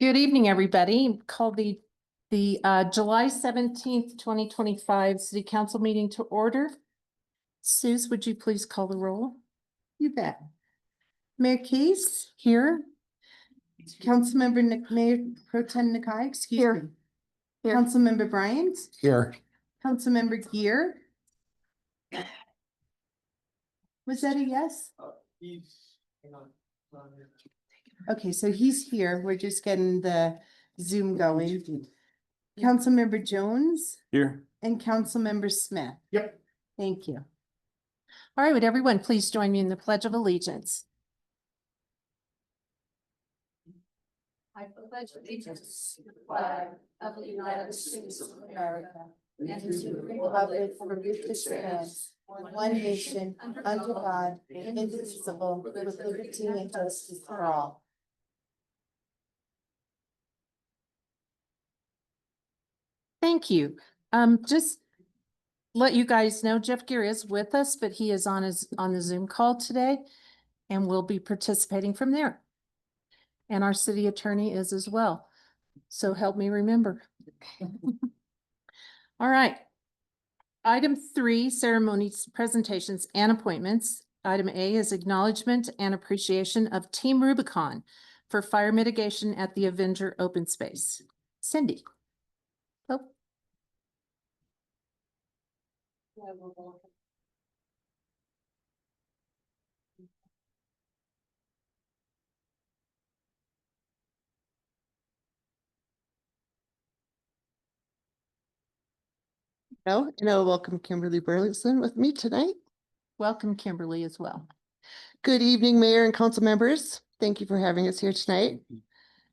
Good evening, everybody. Call the July 17th, 2025 City Council meeting to order. Suze, would you please call the roll? You bet. Mayor Case here. Councilmember Mayor Pro Tem Nakai, excuse me. Here. Councilmember Bryant. Here. Councilmember Gear. Was that a yes? Okay, so he's here. We're just getting the Zoom going. Councilmember Jones Here. and Councilmember Smith. Yep. Thank you. All right, would everyone please join me in the Pledge of Allegiance? I pledge allegiance to the flag of the United States of America and to the republic for which it stands, one nation, under God, indivisible, with liberty and justice for all. Thank you. Just let you guys know, Jeff Gear is with us, but he is on the Zoom call today and will be participating from there. And our city attorney is as well. So help me remember. All right. Item 3, ceremonies, presentations, and appointments. Item A is acknowledgement and appreciation of Team Rubicon for fire mitigation at the Avenger Open Space. Cindy. Oh. And I welcome Kimberly Burleson with me tonight. Welcome, Kimberly, as well. Good evening, Mayor and council members. Thank you for having us here tonight.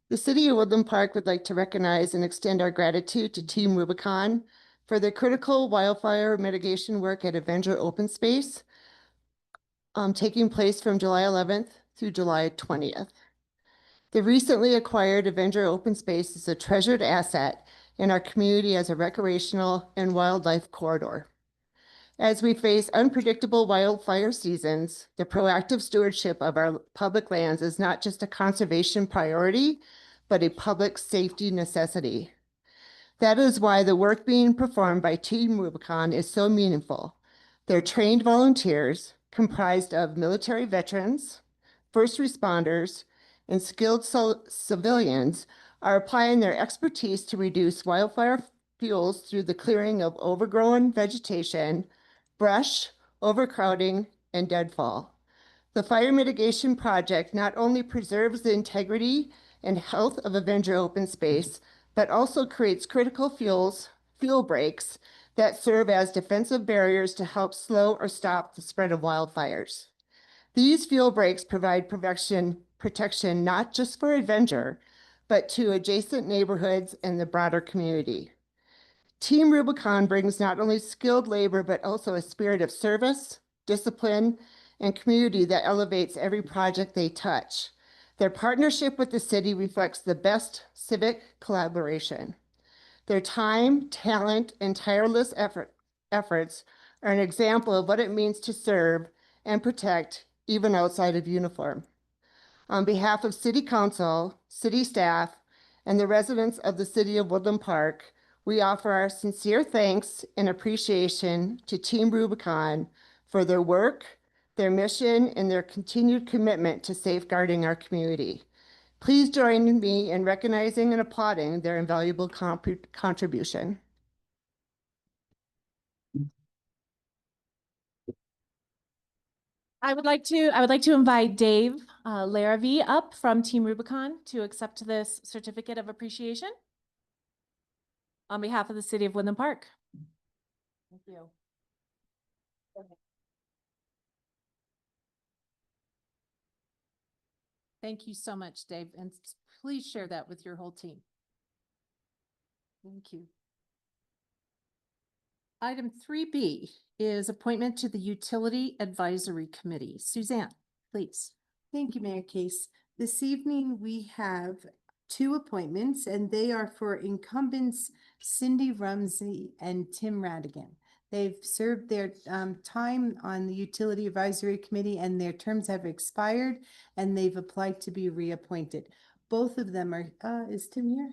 The City of Woodland Park would like to recognize and extend our gratitude to Team Rubicon for their critical wildfire mitigation work at Avenger Open Space, taking place from July 11th through July 20th. The recently acquired Avenger Open Space is a treasured asset in our community as a recreational and wildlife corridor. As we face unpredictable wildfire seasons, the proactive stewardship of our public lands is not just a conservation priority, but a public safety necessity. That is why the work being performed by Team Rubicon is so meaningful. They're trained volunteers comprised of military veterans, first responders, and skilled civilians are applying their expertise to reduce wildfire fuels through the clearing of overgrown vegetation, brush, overcrowding, and deadfall. The fire mitigation project not only preserves the integrity and health of Avenger Open Space, but also creates critical fuel breaks that serve as defensive barriers to help slow or stop the spread of wildfires. These fuel breaks provide protection not just for Avenger, but to adjacent neighborhoods and the broader community. Team Rubicon brings not only skilled labor, but also a spirit of service, discipline, and community that elevates every project they touch. Their partnership with the city reflects the best civic collaboration. Their time, talent, and tireless efforts are an example of what it means to serve and protect even outside of uniform. On behalf of City Council, city staff, and the residents of the City of Woodland Park, we offer our sincere thanks and appreciation to Team Rubicon for their work, their mission, and their continued commitment to safeguarding our community. Please join me in recognizing and applauding their invaluable contribution. I would like to invite Dave Larrabee up from Team Rubicon to accept this certificate of appreciation on behalf of the City of Woodland Park. Thank you. Thank you so much, Dave, and please share that with your whole team. Thank you. Item 3B is appointment to the Utility Advisory Committee. Suzanne, please. Thank you, Mayor Case. This evening, we have 2 appointments, and they are for incumbents Cindy Rumsey and Tim Radigan. They've served their time on the Utility Advisory Committee and their terms have expired and they've applied to be reappointed. Both of them are, is Tim here?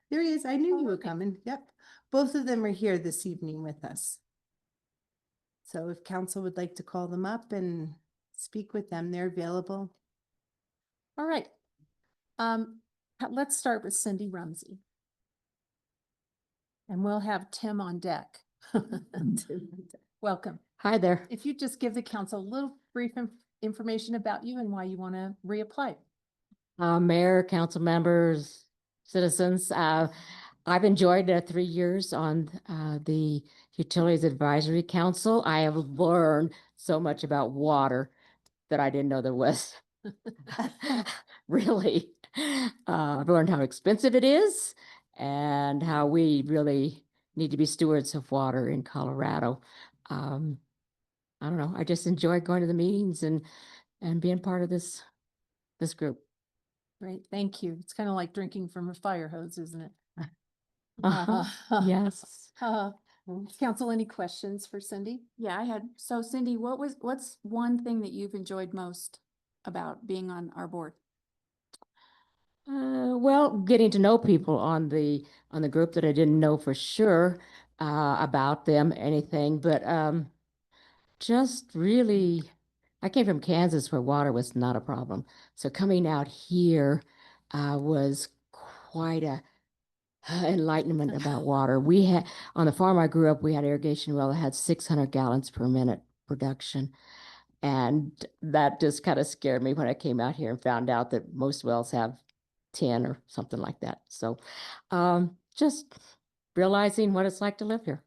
There he is. I knew you were coming. Yep. Both of them are here this evening with us. So if council would like to call them up and speak with them, they're available. All right. Let's start with Cindy Rumsey. And we'll have Tim on deck. Welcome. Hi there. If you just give the council a little brief information about you and why you want to reapply. Mayor, council members, citizens, I've enjoyed 3 years on the Utilities Advisory Council. I have learned so much about water that I didn't know there was. Really. I've learned how expensive it is and how we really need to be stewards of water in Colorado. I don't know. I just enjoy going to the meetings and being part of this group. Great, thank you. It's kind of like drinking from a fire hose, isn't it? Yes. Council, any questions for Cindy? Yeah, I had, so Cindy, what's one thing that you've enjoyed most about being on our board? Well, getting to know people on the group that I didn't know for sure about them, anything, but just really, I came from Kansas where water was not a problem. So coming out here was quite a enlightenment about water. We had, on the farm I grew up, we had irrigation well that had 600 gallons per minute production. And that just kind of scared me when I came out here and found out that most wells have 10 or something like that. So just realizing what it's like to live here.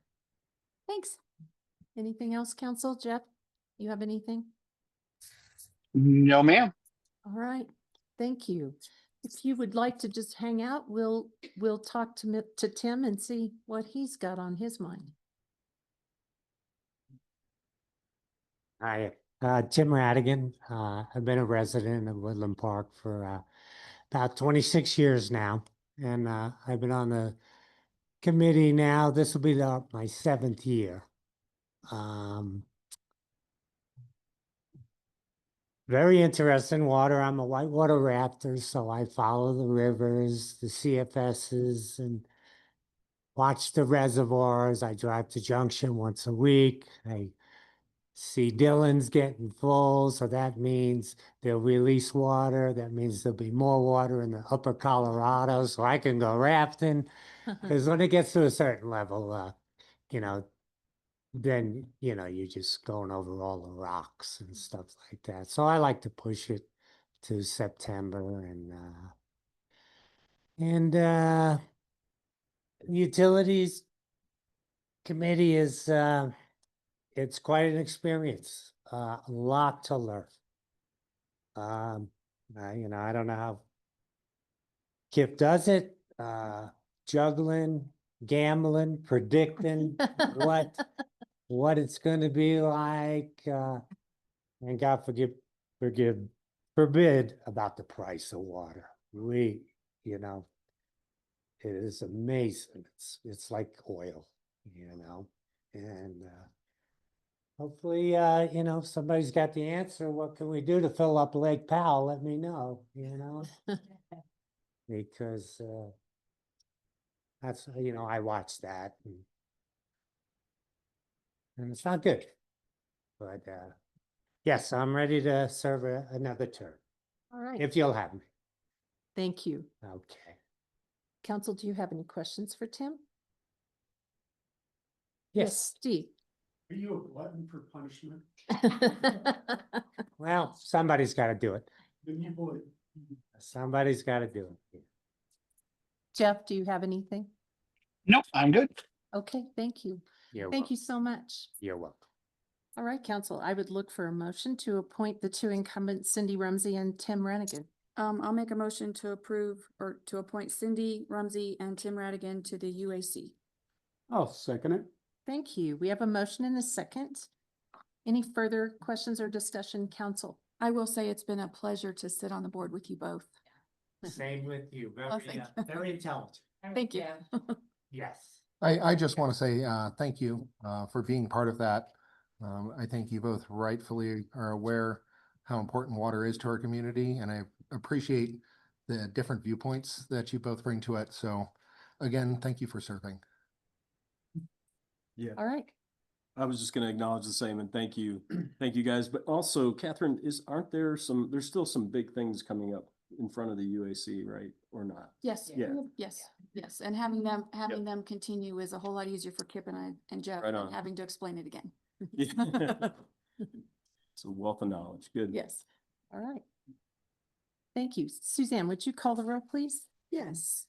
Thanks. Anything else, council? Jeff, you have anything? No, ma'am. All right, thank you. If you would like to just hang out, we'll talk to Tim and see what he's got on his mind. Hi, Tim Radigan. I've been a resident of Woodland Park for about 26 years now, and I've been on the committee now. This will be my 7th year. Very interesting water. I'm a whitewater raptor, so I follow the rivers, the CFSs, and watch the reservoirs. I drive to Junction once a week. I see Dillon's getting full, so that means they'll release water. That means there'll be more water in the upper Colorado, so I can go rafting. Because when it gets to a certain level, then, you're just going over all the rocks and stuff like that. So I like to push it to September and utilities committee is, it's quite an experience, a lot to learn. I don't know how Kip does it, juggling, gambling, predicting what it's going to be like, and God forbid about the price of water. It is amazing. It's like oil, and hopefully, if somebody's got the answer, what can we do to fill up Lake Powell? Let me know, because that's, I watched that and it's not good. But yes, I'm ready to serve another term, All right, if you'll have me. thank you. Okay. Council, do you have any questions for Tim? Yes. Steve. Are you a glutton for punishment? Well, somebody's got to do it. Then you would. Somebody's got to do it. Jeff, do you have anything? Nope, I'm good. Okay, thank you. You're Thank welcome. you so much. You're welcome. All right, council, I would look for a motion to appoint the two incumbents, Cindy Rumsey and Tim Renigan. I'll make a motion to approve or to appoint Cindy Rumsey and Tim Radigan to the UAC. I'll second it. Thank you. We have a motion and a second. Any further questions or discussion, council? I will say it's been a pleasure to sit on the board with you both. Same with you. Oh, thank you. Very intelligent. Thank you. Yes. I just want to say, thank you, for being part of that. I think you both rightfully are aware how important water is to our community, and I appreciate the different viewpoints that you both bring to it. So again, thank you for serving. Yeah, All right. I was just gonna acknowledge the same and thank you, guys. But also, Catherine, there's still some big things coming up in front of the UAC, right? Or not? Yes, Yeah. yes. And having them continue is a whole lot easier for Kip and I and Jeff Right than on. having to explain it again. Yeah. It's a wealth of knowledge. Good. Yes. All right. Thank you. Suzanne, would you call the roll, please? Yes.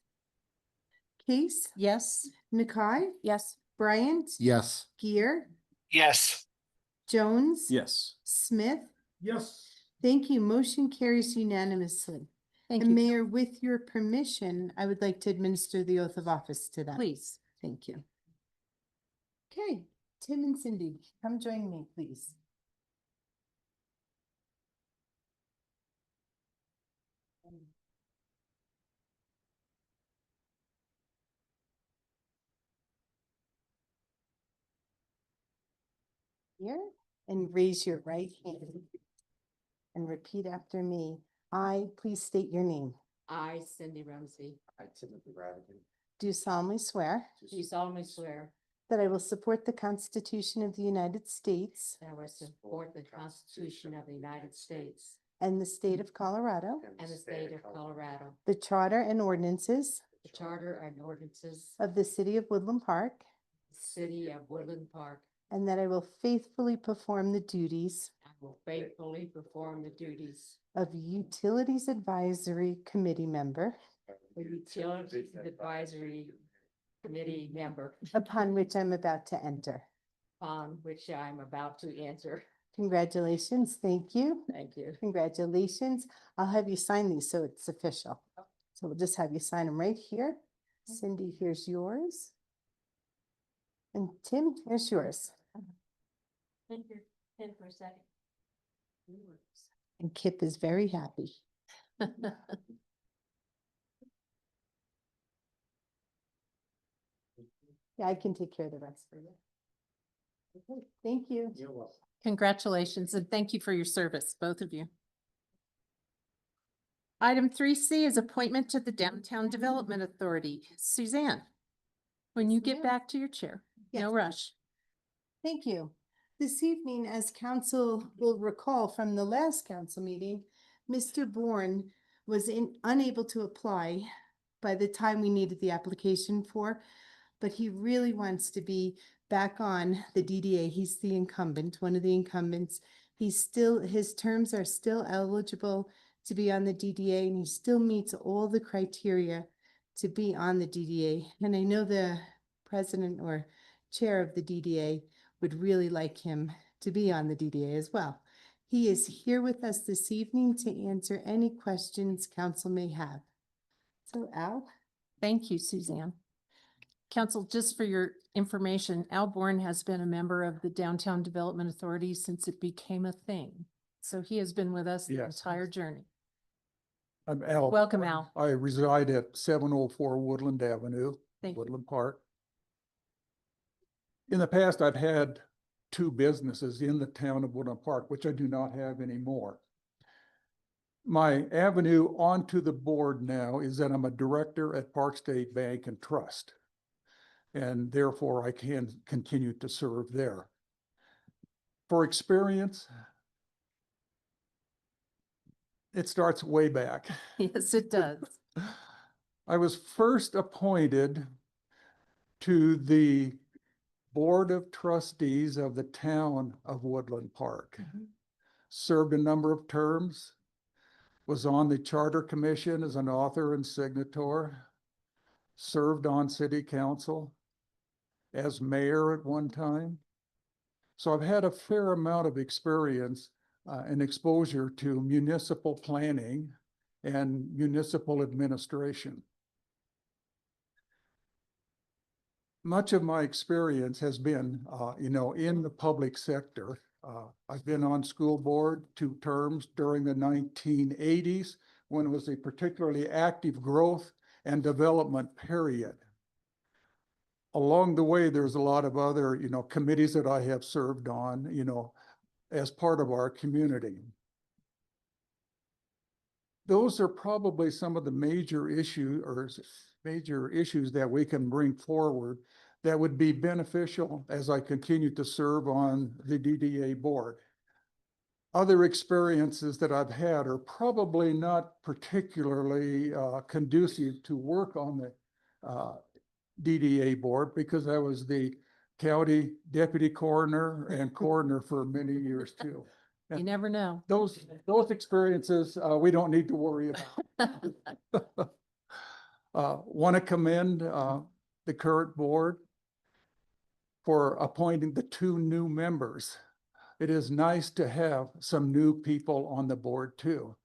Case, Yes. Nakai, Yes. Bryant, Yes. Gear, Yes. Jones. Yes. Smith. Yes. Thank you. Motion carries unanimously. Thank And you. Mayor, with your permission, I would like to administer the oath of office to them. Please. Thank you. Okay, Tim and Cindy, come join me, please. Here, and raise your right hand. And repeat after me. I, please state your name. I, Cindy Rumsey, Do solemnly swear do solemnly swear that I will support the Constitution of the United States that I will support the Constitution of the United States and the state of Colorado, and the state of Colorado, the charter and ordinances the charter and ordinances of the city of Woodland Park, of the city of Woodland Park. and that I will faithfully perform the duties I will faithfully perform the duties of Utilities Advisory Committee member, of Utilities Advisory Committee member upon which I'm about to enter. on which I'm about to enter. Congratulations. Thank you. Thank you. Congratulations. I'll have you sign these so it's official. So we'll just have you sign them right here. Cindy, here's yours. And Tim, here's yours. Thank you. Pen for a second. And Kip is very happy. Yeah, I can take care of the rest for you. Okay, thank you. You're welcome. Congratulations and thank you for your service, both of you. Item 3C is appointment to the Downtown Development Authority. Suzanne, when you get ma'am. back to your chair, no Yes. rush. Thank you. This evening, as council will recall from the last council meeting, Mr. Bourne was unable to apply by the time we needed the application for, but he really wants to be back on the DDA. He's the incumbent, one of the incumbents. His terms are still eligible to be on the DDA, and he still meets all the criteria to be on the DDA. And I know the president or chair of the DDA would really like him to be on the DDA as well. He is here with us this evening to answer any questions council may have. So Al? Thank you, Suzanne. Council, just for your information, Al Bourne has been a member of the Downtown Development Authority since it became a thing. So he has been with us the Yes. entire journey. I'm Al. Welcome, Al. I reside at 704 Woodland Avenue, Thank you. Woodland Park. In the past, I've had 2 businesses in the town of Woodland Park, which I do not have anymore. My avenue onto the board now is that I'm a director at Park State Bank and Trust. And therefore I can continue to serve there. For experience, it starts way back. Yes, it does. I was first appointed to the Board of Trustees of the town of Woodland Park. Served a number of terms, was on the Charter Commission as an author and signator, served on city council, as mayor at one time. So I've had a fair amount of experience and exposure to municipal planning and municipal administration. Much of my experience has been, in the public sector. I've been on school board 2 terms during the 1980s when it was a particularly active growth and development period. along the way, there's a lot of other, committees that I have served on, as part of our community. Those are probably some of the major issues that we can bring forward that would be beneficial as I continue to serve on the DDA board. Other experiences that I've had are probably not particularly conducive to work on the DDA board because I was the county deputy coroner and coroner for many years too. You never know. Those experiences, we don't need to worry about. Want to commend the current board for appointing the 2 new members. It is nice to have some new people on the board too.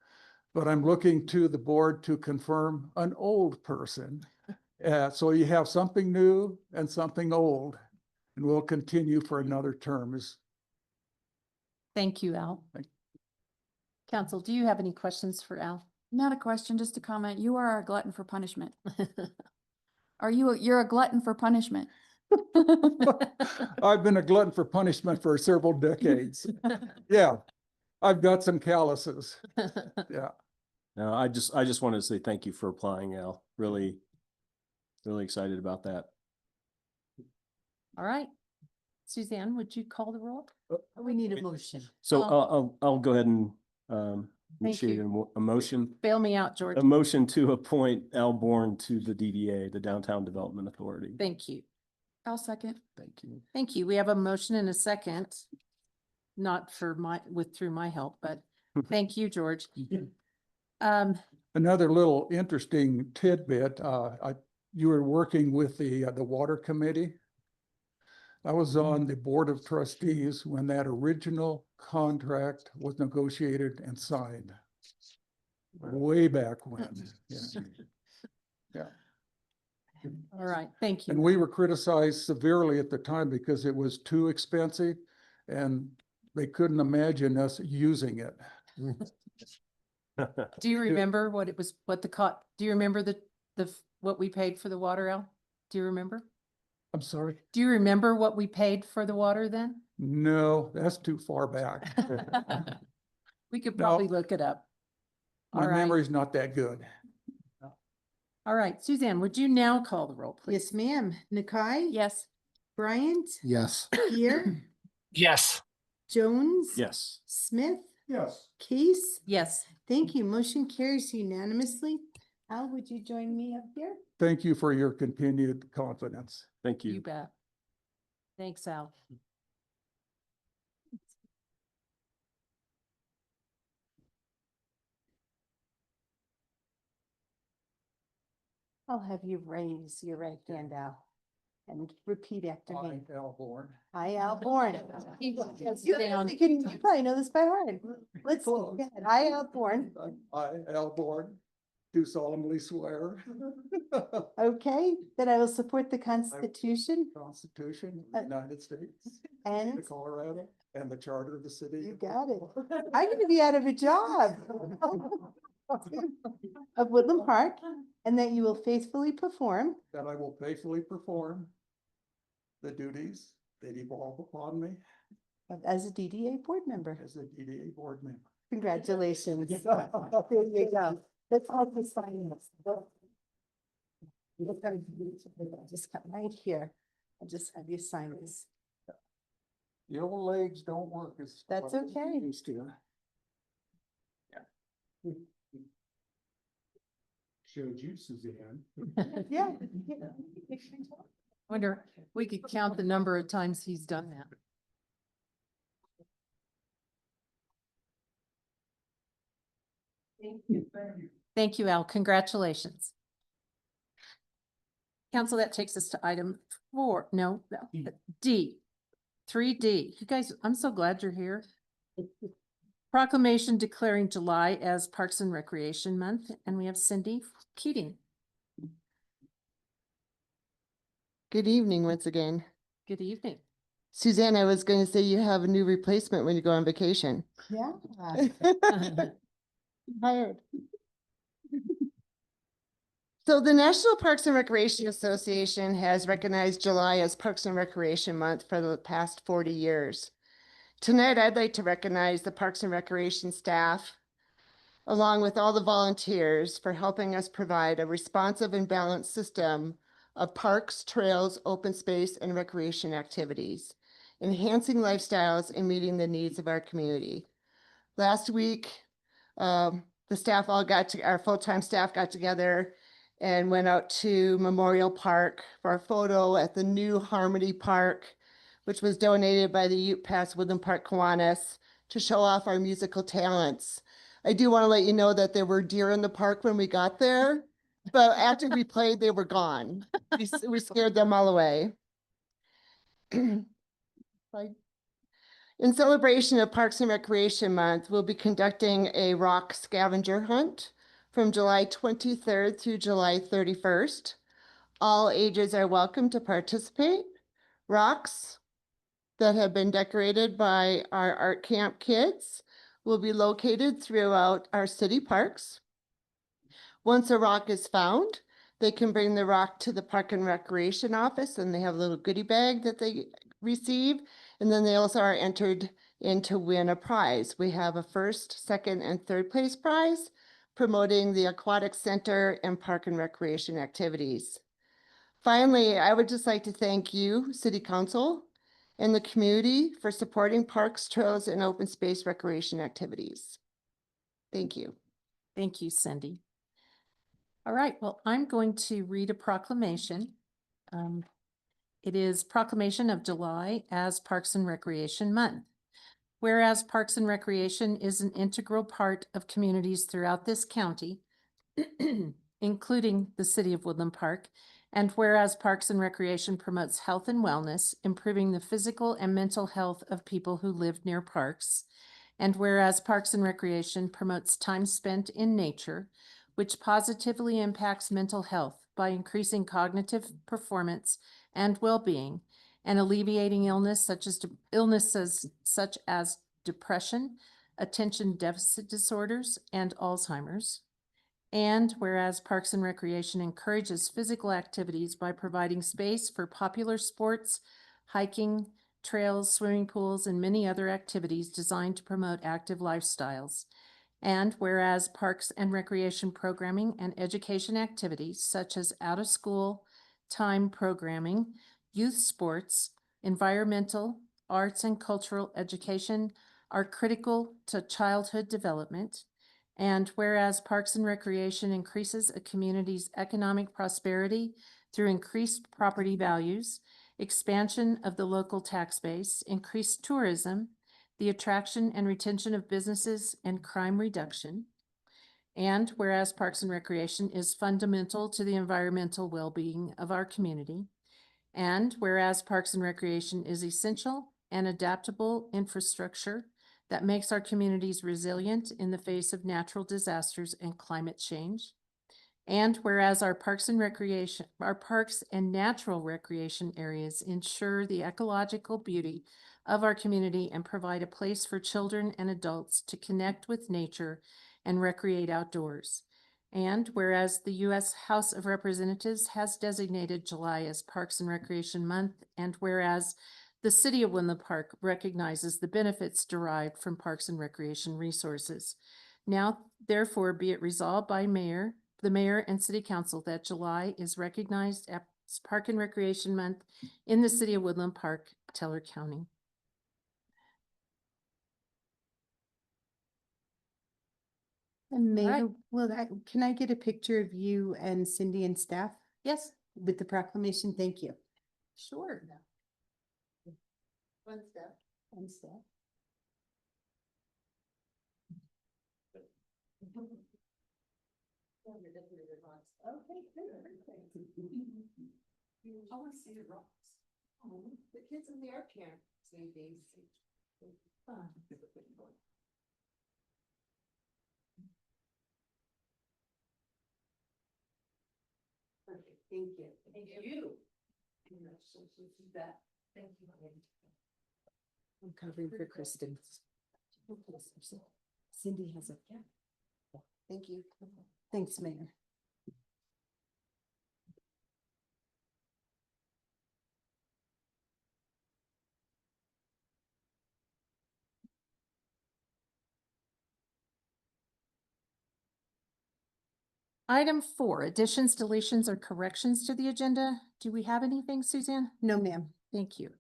But I'm looking to the board to confirm an old person. So you have something new and something old, and we'll continue for another term. Thank you, Al. Thank- Council, do you have any questions for Al? Not a question, just a comment. You are a glutton for punishment. You're a glutton for punishment. I've been a glutton for punishment for several decades. Yeah, I've got some calluses. Yeah. No, I just wanted to say thank you for applying, Al. Really, really excited about that. All right. Suzanne, would you call the roll? We need a motion. So Oh. I'll go ahead and Thank initiate you. a motion. Bail me out, George. A motion to appoint Al Bourne to the DDA, the Downtown Development Authority. Thank you. I'll second. Thank you. Thank you. We have a motion and a second. Not for through my help, but thank you, George. Another little interesting tidbit, you were working with the water committee. I was on the board of trustees when that original contract was negotiated and signed. Way back when. Yeah. All right, thank And you. we were criticized severely at the time because it was too expensive and they couldn't imagine us using it. Do you remember what it was, do you remember what we paid for the water, Al? Do you remember? I'm sorry? Do you remember what we paid for the water then? No, that's too far back. We could No. probably look it up. My All right. memory's not that good. All right, Suzanne, would you now call the roll, please? Yes, ma'am. Nakai? Yes. Bryant? Yes. Here? Yes. Jones? Yes. Smith? Yes. Case? Yes, Thank you. Motion carries unanimously. Al, would you join me up here? Thank you for your continued confidence. Thank you you. bet. Thanks, Al. I'll have you raise your right hand, Al, and repeat after me. I, Al Bourne. I, Al Bourne. You down. probably know this by heart. Let's, go ahead. I, Al Bourne, I, Al Bourne, do solemnly swear. okay, that I will support the Constitution Constitution of the United States, and the Colorado, and the Charter of the City. you got it. I'm gonna be out of a job. Of Woodland Park, and that you will faithfully perform That I will faithfully perform the duties that devolve upon me as a DDA board member. as a DDA board member. Congratulations. There you go. Let's all just sign this. Just come right here. I'll just have you sign this. The old legs don't work as. That's well as they okay. Used to. Showed you, Suzanne. Yeah. Wonder, we could count the number of times he's done that. Thank you, Al. Congratulations. Council, that takes us to item 4, no, D, 3D. You guys, I'm so glad you're here. Proclamation declaring July as Parks and Recreation Month, and we have Cindy Keating. Good evening once again. Good evening. Suzanne, I was going to say you have a new replacement when you go on vacation. Yeah. Hired. So the National Parks and Recreation Association has recognized July as Parks and Recreation Month for the past 40 years. Tonight, I'd like to recognize the Parks and Recreation staff, along with all the volunteers, for helping us provide a responsive and balanced system of parks, trails, open space, and recreation activities, enhancing lifestyles and meeting the needs of our community. Last week, the staff all our full-time staff got together and went out to Memorial Park for a photo at the new Harmony Park, which was donated by the Ute Pass Woodland Park Kiwanis to show off our musical talents. I do want to let you know that there were deer in the park when we got there, but after we played, they were gone. We scared them all away. In celebration of Parks and Recreation Month, we'll be conducting a rock scavenger hunt from July 23rd through July 31st. All ages are welcome to participate. Rocks that have been decorated by our art camp kids will be located throughout our city parks. Once a rock is found, they can bring the rock to the Park and Recreation office, and they have a little goodie bag that they receive. And then they also are entered in to win a prize. We have a first, second, and third place prize promoting the Aquatic Center and Park and Recreation activities. Finally, I would just like to thank you, City Council, and the community for supporting parks, trails, and open space recreation activities. Thank you. Thank you, Cindy. All right, well, I'm going to read a proclamation. It is Proclamation of July as Parks and Recreation Month. Whereas Parks and Recreation is an integral part of communities throughout this county, including the city of Woodland Park, and whereas Parks and Recreation promotes health and wellness, improving the physical and mental health of people who live near parks, and whereas Parks and Recreation promotes time spent in nature, which positively impacts mental health by increasing cognitive performance and well-being, and alleviating illnesses such as depression, attention deficit disorders, and Alzheimer's. And whereas Parks and Recreation encourages physical activities by providing space for popular sports, hiking, trails, swimming pools, and many other activities designed to promote active lifestyles. And whereas Parks and Recreation programming and education activities such as out-of-school time programming, youth sports, environmental, arts, and cultural education are critical to childhood development. And whereas Parks and Recreation increases a community's economic prosperity through increased property values, expansion of the local tax base, increased tourism, the attraction and retention of businesses, and crime reduction. And whereas Parks and Recreation is fundamental to the environmental well-being of our community. And whereas Parks and Recreation is essential and adaptable infrastructure that makes our communities resilient in the face of natural disasters and climate change. And whereas our parks and natural recreation areas ensure the ecological beauty of our community and provide a place for children and adults to connect with nature and recreate outdoors. And whereas the U.S. House of Representatives has designated July as Parks and Recreation Month, and whereas the City of Woodland Park recognizes the benefits derived from parks and recreation resources. Now, therefore, be it resolved by the Mayor and City Council that July is recognized as Park and Recreation Month in the City of Woodland Park, Teller County. And Mayor, right. can I get a picture of you and Cindy and staff Yes, with the proclamation? Thank you. sure. One step. One step. Okay, good. I want to see the rocks. The kids in the art camp see these. Fun. Perfect, thank you. Thank you. Thank you. I'm covering for Kristen. Cindy has a. Thank you. Thanks, Mayor. Item 4, additions, deletions, or corrections to the agenda. Do we have anything, Suzanne? No, ma'am. Thank you.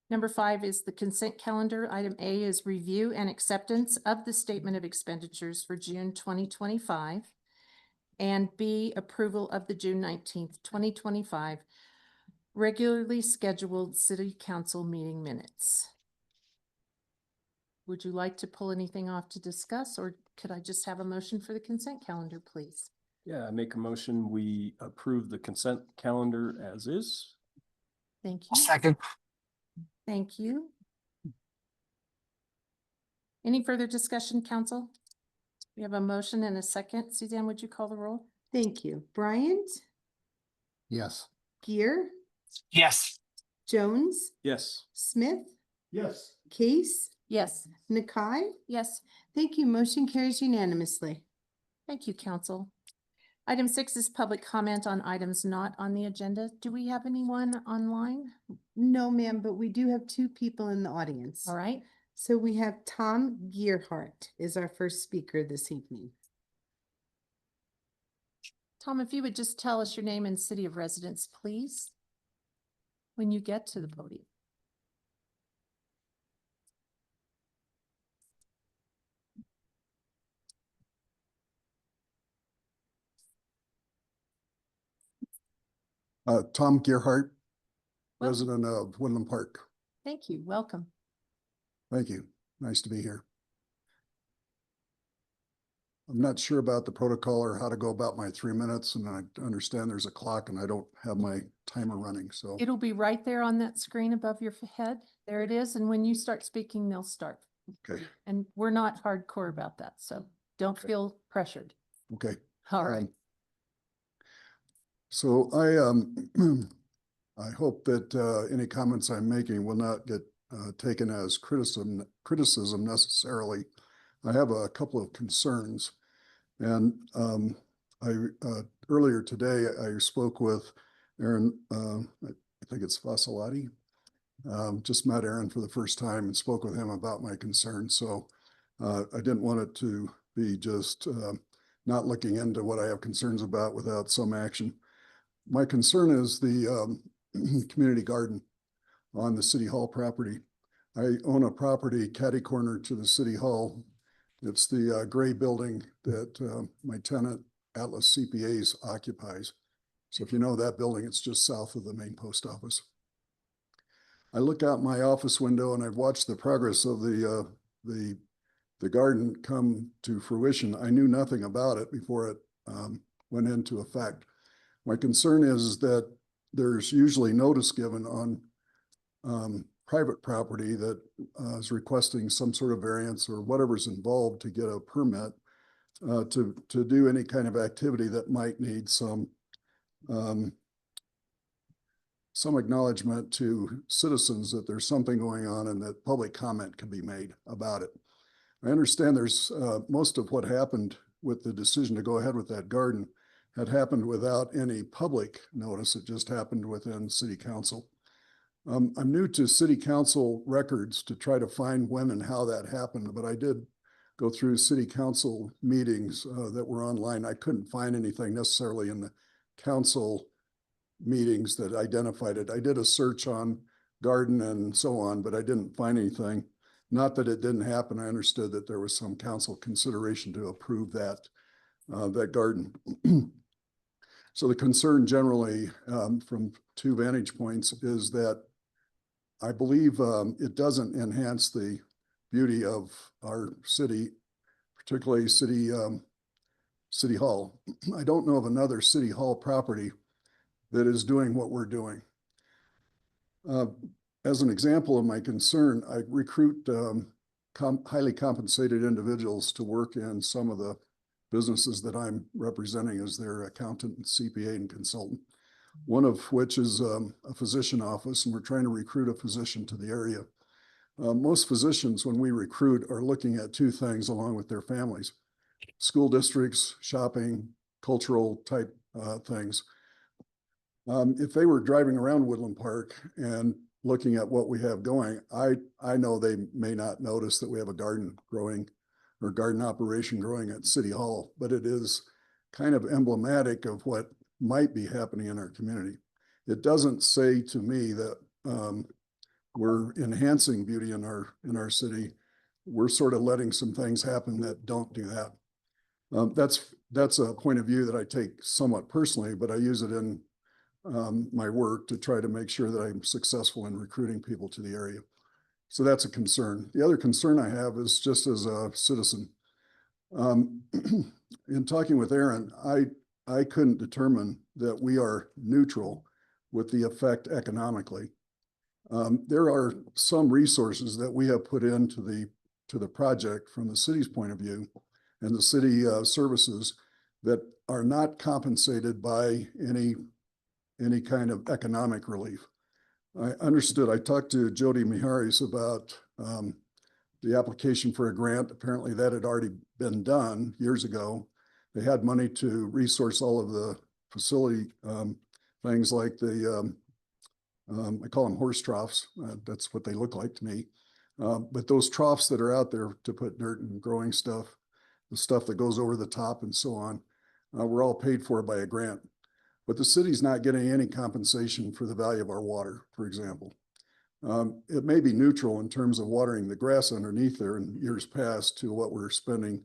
Number 5 is the consent calendar. Item A is review and acceptance of the statement of expenditures for June 2025. And B, approval of the June 19th, 2025 regularly scheduled city council meeting minutes. Would you like to pull anything off to discuss, or could I just have a motion for the consent calendar, please? Yeah, I make a motion, we approve the consent calendar as is. Thank you. Second. Thank you. Any further discussion, council? We have a motion and a second. Suzanne, would you call the roll? Thank you. Bryant, Yes. Gear, Yes. Jones, Yes. Smith, Yes. Case, Yes. Nakai. Yes. Thank you. Motion carries unanimously. Thank you, council. Item 6 is public comment on items not on the agenda. Do we have anyone online? No, ma'am, but we do have 2 people in the audience. All right. So we have Tom Gearhart is our first speaker this evening. Tom, if you would just tell us your name and city of residence, please, when you get to the podium. Tom Gearhart, Well- resident of Woodland Park. Thank you. Welcome. Thank you. Nice to be here. I'm not sure about the protocol or how to go about my 3 minutes, and I understand there's a clock and I don't have my timer running, so. It'll be right there on that screen above your head. There it is. And when you start speaking, they'll start. Okay, And we're not hardcore about that, so don't feel pressured. okay. All right. So I hope that any comments I'm making will not get taken as criticism necessarily. I have a couple of concerns. And earlier today, I spoke with Aaron, I think it's Vasilati. Just met Aaron for the first time and spoke with him about my concerns. So I didn't want it to be just not looking into what I have concerns about without some action. My concern is the community garden on the City Hall property. I own a property catty corner to the City Hall. It's the gray building that my tenant Atlas CPAs occupies. So if you know that building, it's just south of the main post office. I look out my office window and I've watched the progress of the garden come to fruition. I knew nothing about it before it went into effect. My concern is that there's usually notice given on private property that is requesting some sort of variance or whatever's involved to get a permit to do any kind of activity that might need some acknowledgement to citizens that there's something going on and that public comment can be made about it. I understand there's most of what happened with the decision to go ahead with that garden had happened without any public notice. It just happened within City Council. I'm new to City Council records to try to find when and how that happened, but I did go through City Council meetings that were online. I couldn't find anything necessarily in the council meetings that identified it. I did a search on garden and so on, but I didn't find anything. Not that it didn't happen. I understood that there was some council consideration to approve that garden. So the concern generally from 2 vantage points is that I believe it doesn't enhance the beauty of our city, particularly City Hall. I don't know of another City Hall property that is doing what we're doing. As an example of my concern, I recruit highly compensated individuals to work in some of the businesses that I'm representing as their accountant and CPA and consultant. One of which is a physician office, and we're trying to recruit a physician to the area. Most physicians, when we recruit, are looking at 2 things along with their families: school districts, shopping, cultural type things. If they were driving around Woodland Park and looking at what we have going, I know they may not notice that we have a garden growing or garden operation growing at City Hall, but it is kind of emblematic of what might be happening in our community. It doesn't say to me that we're enhancing beauty in our city. We're sort of letting some things happen that don't do that. That's a point of view that I take somewhat personally, but I use it in my work to try to make sure that I'm successful in recruiting people to the area. So that's a concern. The other concern I have is just as a citizen. In talking with Aaron, I couldn't determine that we are neutral with the effect economically. There are some resources that we have put into the project from the city's point of view and the city services that are not compensated by any kind of economic relief. I understood, I talked to Jody Miharis about the application for a grant. Apparently that had already been done years ago. They had money to resource all of the facility things like the, I call them horse troughs. That's what they look like to me. But those troughs that are out there to put dirt and growing stuff, the stuff that goes over the top and so on, were all paid for by a grant. But the city's not getting any compensation for the value of our water, for example. It may be neutral in terms of watering the grass underneath there in years past to what we're spending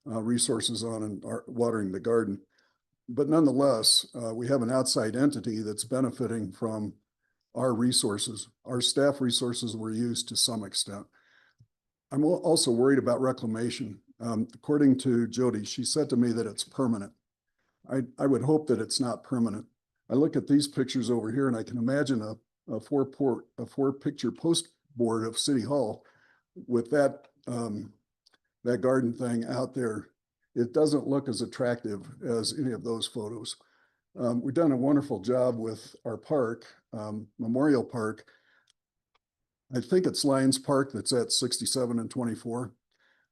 resources on and watering the garden. But nonetheless, we have an outside entity that's benefiting from our resources. Our staff resources were used to some extent. I'm also worried about reclamation. According to Jody, she said to me that it's permanent. I would hope that it's not permanent. I look at these pictures over here and I can imagine a four picture post board of City Hall with that garden thing out there. It doesn't look as attractive as any of those photos. We've done a wonderful job with our park, Memorial Park. I think it's Lions Park that's at 67 and 24.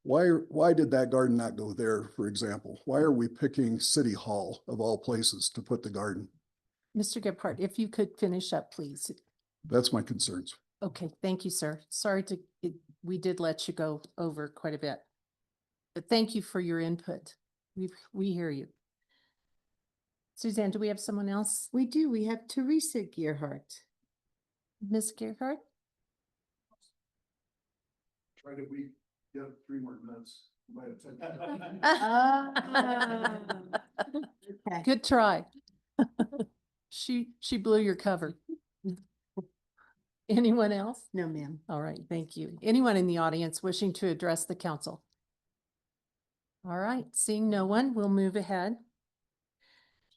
Why did that garden not go there, for example? Why are we picking City Hall of all places to put the garden? Mr. Gephardt, if you could finish up, please. That's my concerns. Okay, thank you, sir. Sorry we did let you go over quite a bit. But thank you for your input. We hear you. Suzanne, do we have someone else? We do. We have Teresa Gearhart. Ms. Gerhardt? Try to get 3 more minutes. Okay. Good try. She blew your cover. Anyone else? No, ma'am. All right, thank you. Anyone in the audience wishing to address the council? All right, seeing no one, we'll move ahead.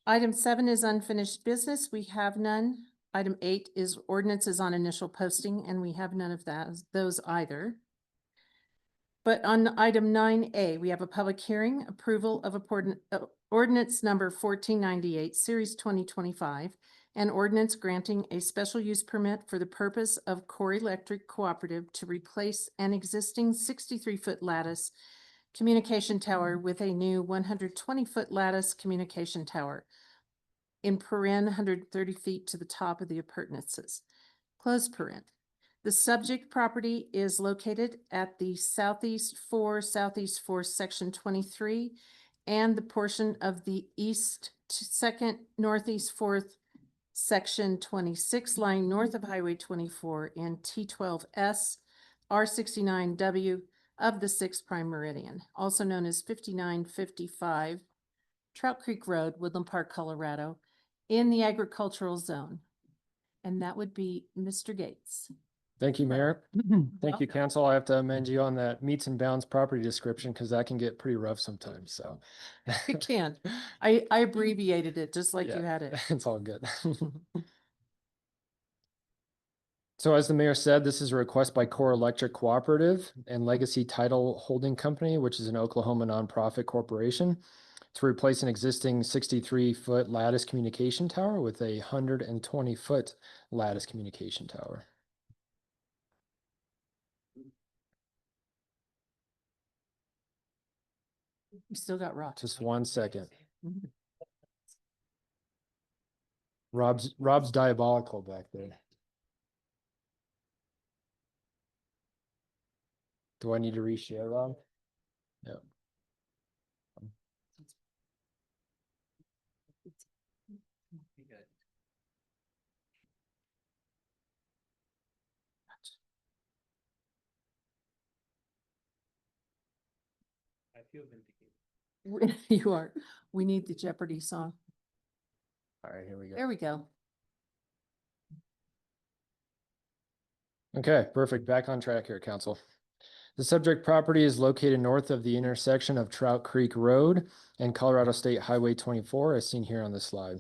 Item 7 is unfinished business. We have none. Item 8 is ordinances on initial posting, and we have none of those either. But on item 9A, we have a public hearing, approval of ordinance number 1498, series 2025, and ordinance granting a special use permit for the purpose of Core Electric Cooperative to replace an existing 63-foot lattice communication tower with a new 120-foot lattice communication tower in paren 130 feet to the top of the appurtenances. Close paren. The subject property is located at the Southeast 4 section 23 and the portion of the East 2nd Northeast 4th section 26 lying north of Highway 24 and T12S R69W of the 6th prime meridian, also known as 5955 Trout Creek Road, Woodland Park, Colorado, in the agricultural zone. And that would be Mr. Gates. Thank you, Mayor. Thank you, Council. I have to amend you on that meets and bounds property description because that can get pretty rough sometimes, so. It can. I abbreviated it just like you Yeah, had it. It's all good. So as the mayor said, this is a request by Core Electric Cooperative and Legacy Title Holding Company, which is an Oklahoma nonprofit corporation, to replace an existing 63-foot lattice communication tower with a 120-foot lattice communication tower. You still got rocks. Just 1 second. Rob's diabolical back there. Do I need to reshare, Rob? Yep. You are. We need the Jeopardy song. All right, here we go. There we go. Okay, perfect. Back on track here, council. The subject property is located north of the intersection of Trout Creek Road and Colorado State Highway 24, as seen here on this slide.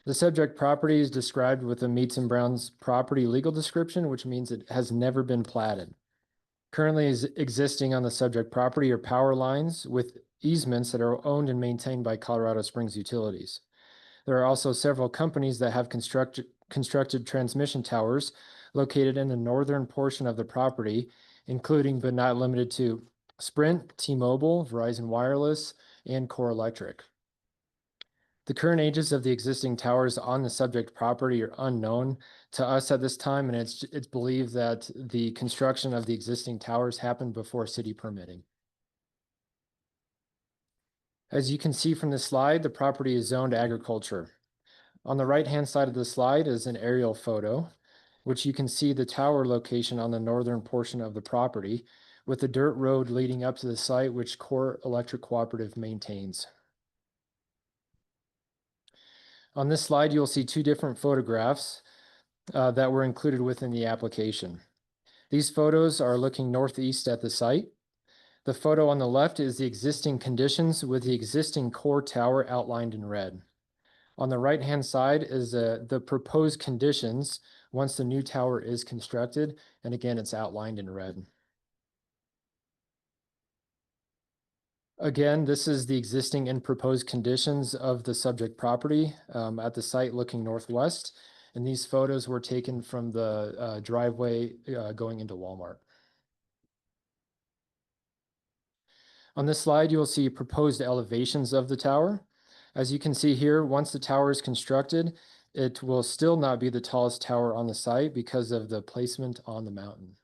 The subject property is described with the Meets and Browns property legal description, which means it has never been platted. Currently existing on the subject property are power lines with easements that are owned and maintained by Colorado Springs Utilities. There are also several companies that have constructed transmission towers located in the northern portion of the property, including but not limited to Sprint, T-Mobile, Verizon Wireless, and Core Electric. The current ages of the existing towers on the subject property are unknown to us at this time, and it's believed that the construction of the existing towers happened before city permitting. As you can see from the slide, the property is zoned agriculture. On the right-hand side of the slide is an aerial photo, which you can see the tower location on the northern portion of the property with the dirt road leading up to the site, which Core Electric Cooperative maintains. On this slide, you'll see two different photographs that were included within the application. These photos are looking northeast at the site. The photo on the left is the existing conditions with the existing core tower outlined in red. On the right-hand side is the proposed conditions once the new tower is constructed, and again, it's outlined in red. Again, this is the existing and proposed conditions of the subject property at the site looking northwest. And these photos were taken from the driveway going into Walmart. On this slide, you will see proposed elevations of the tower. As you can see here, once the tower is constructed, it will still not be the tallest tower on the site because of the placement on the mountain.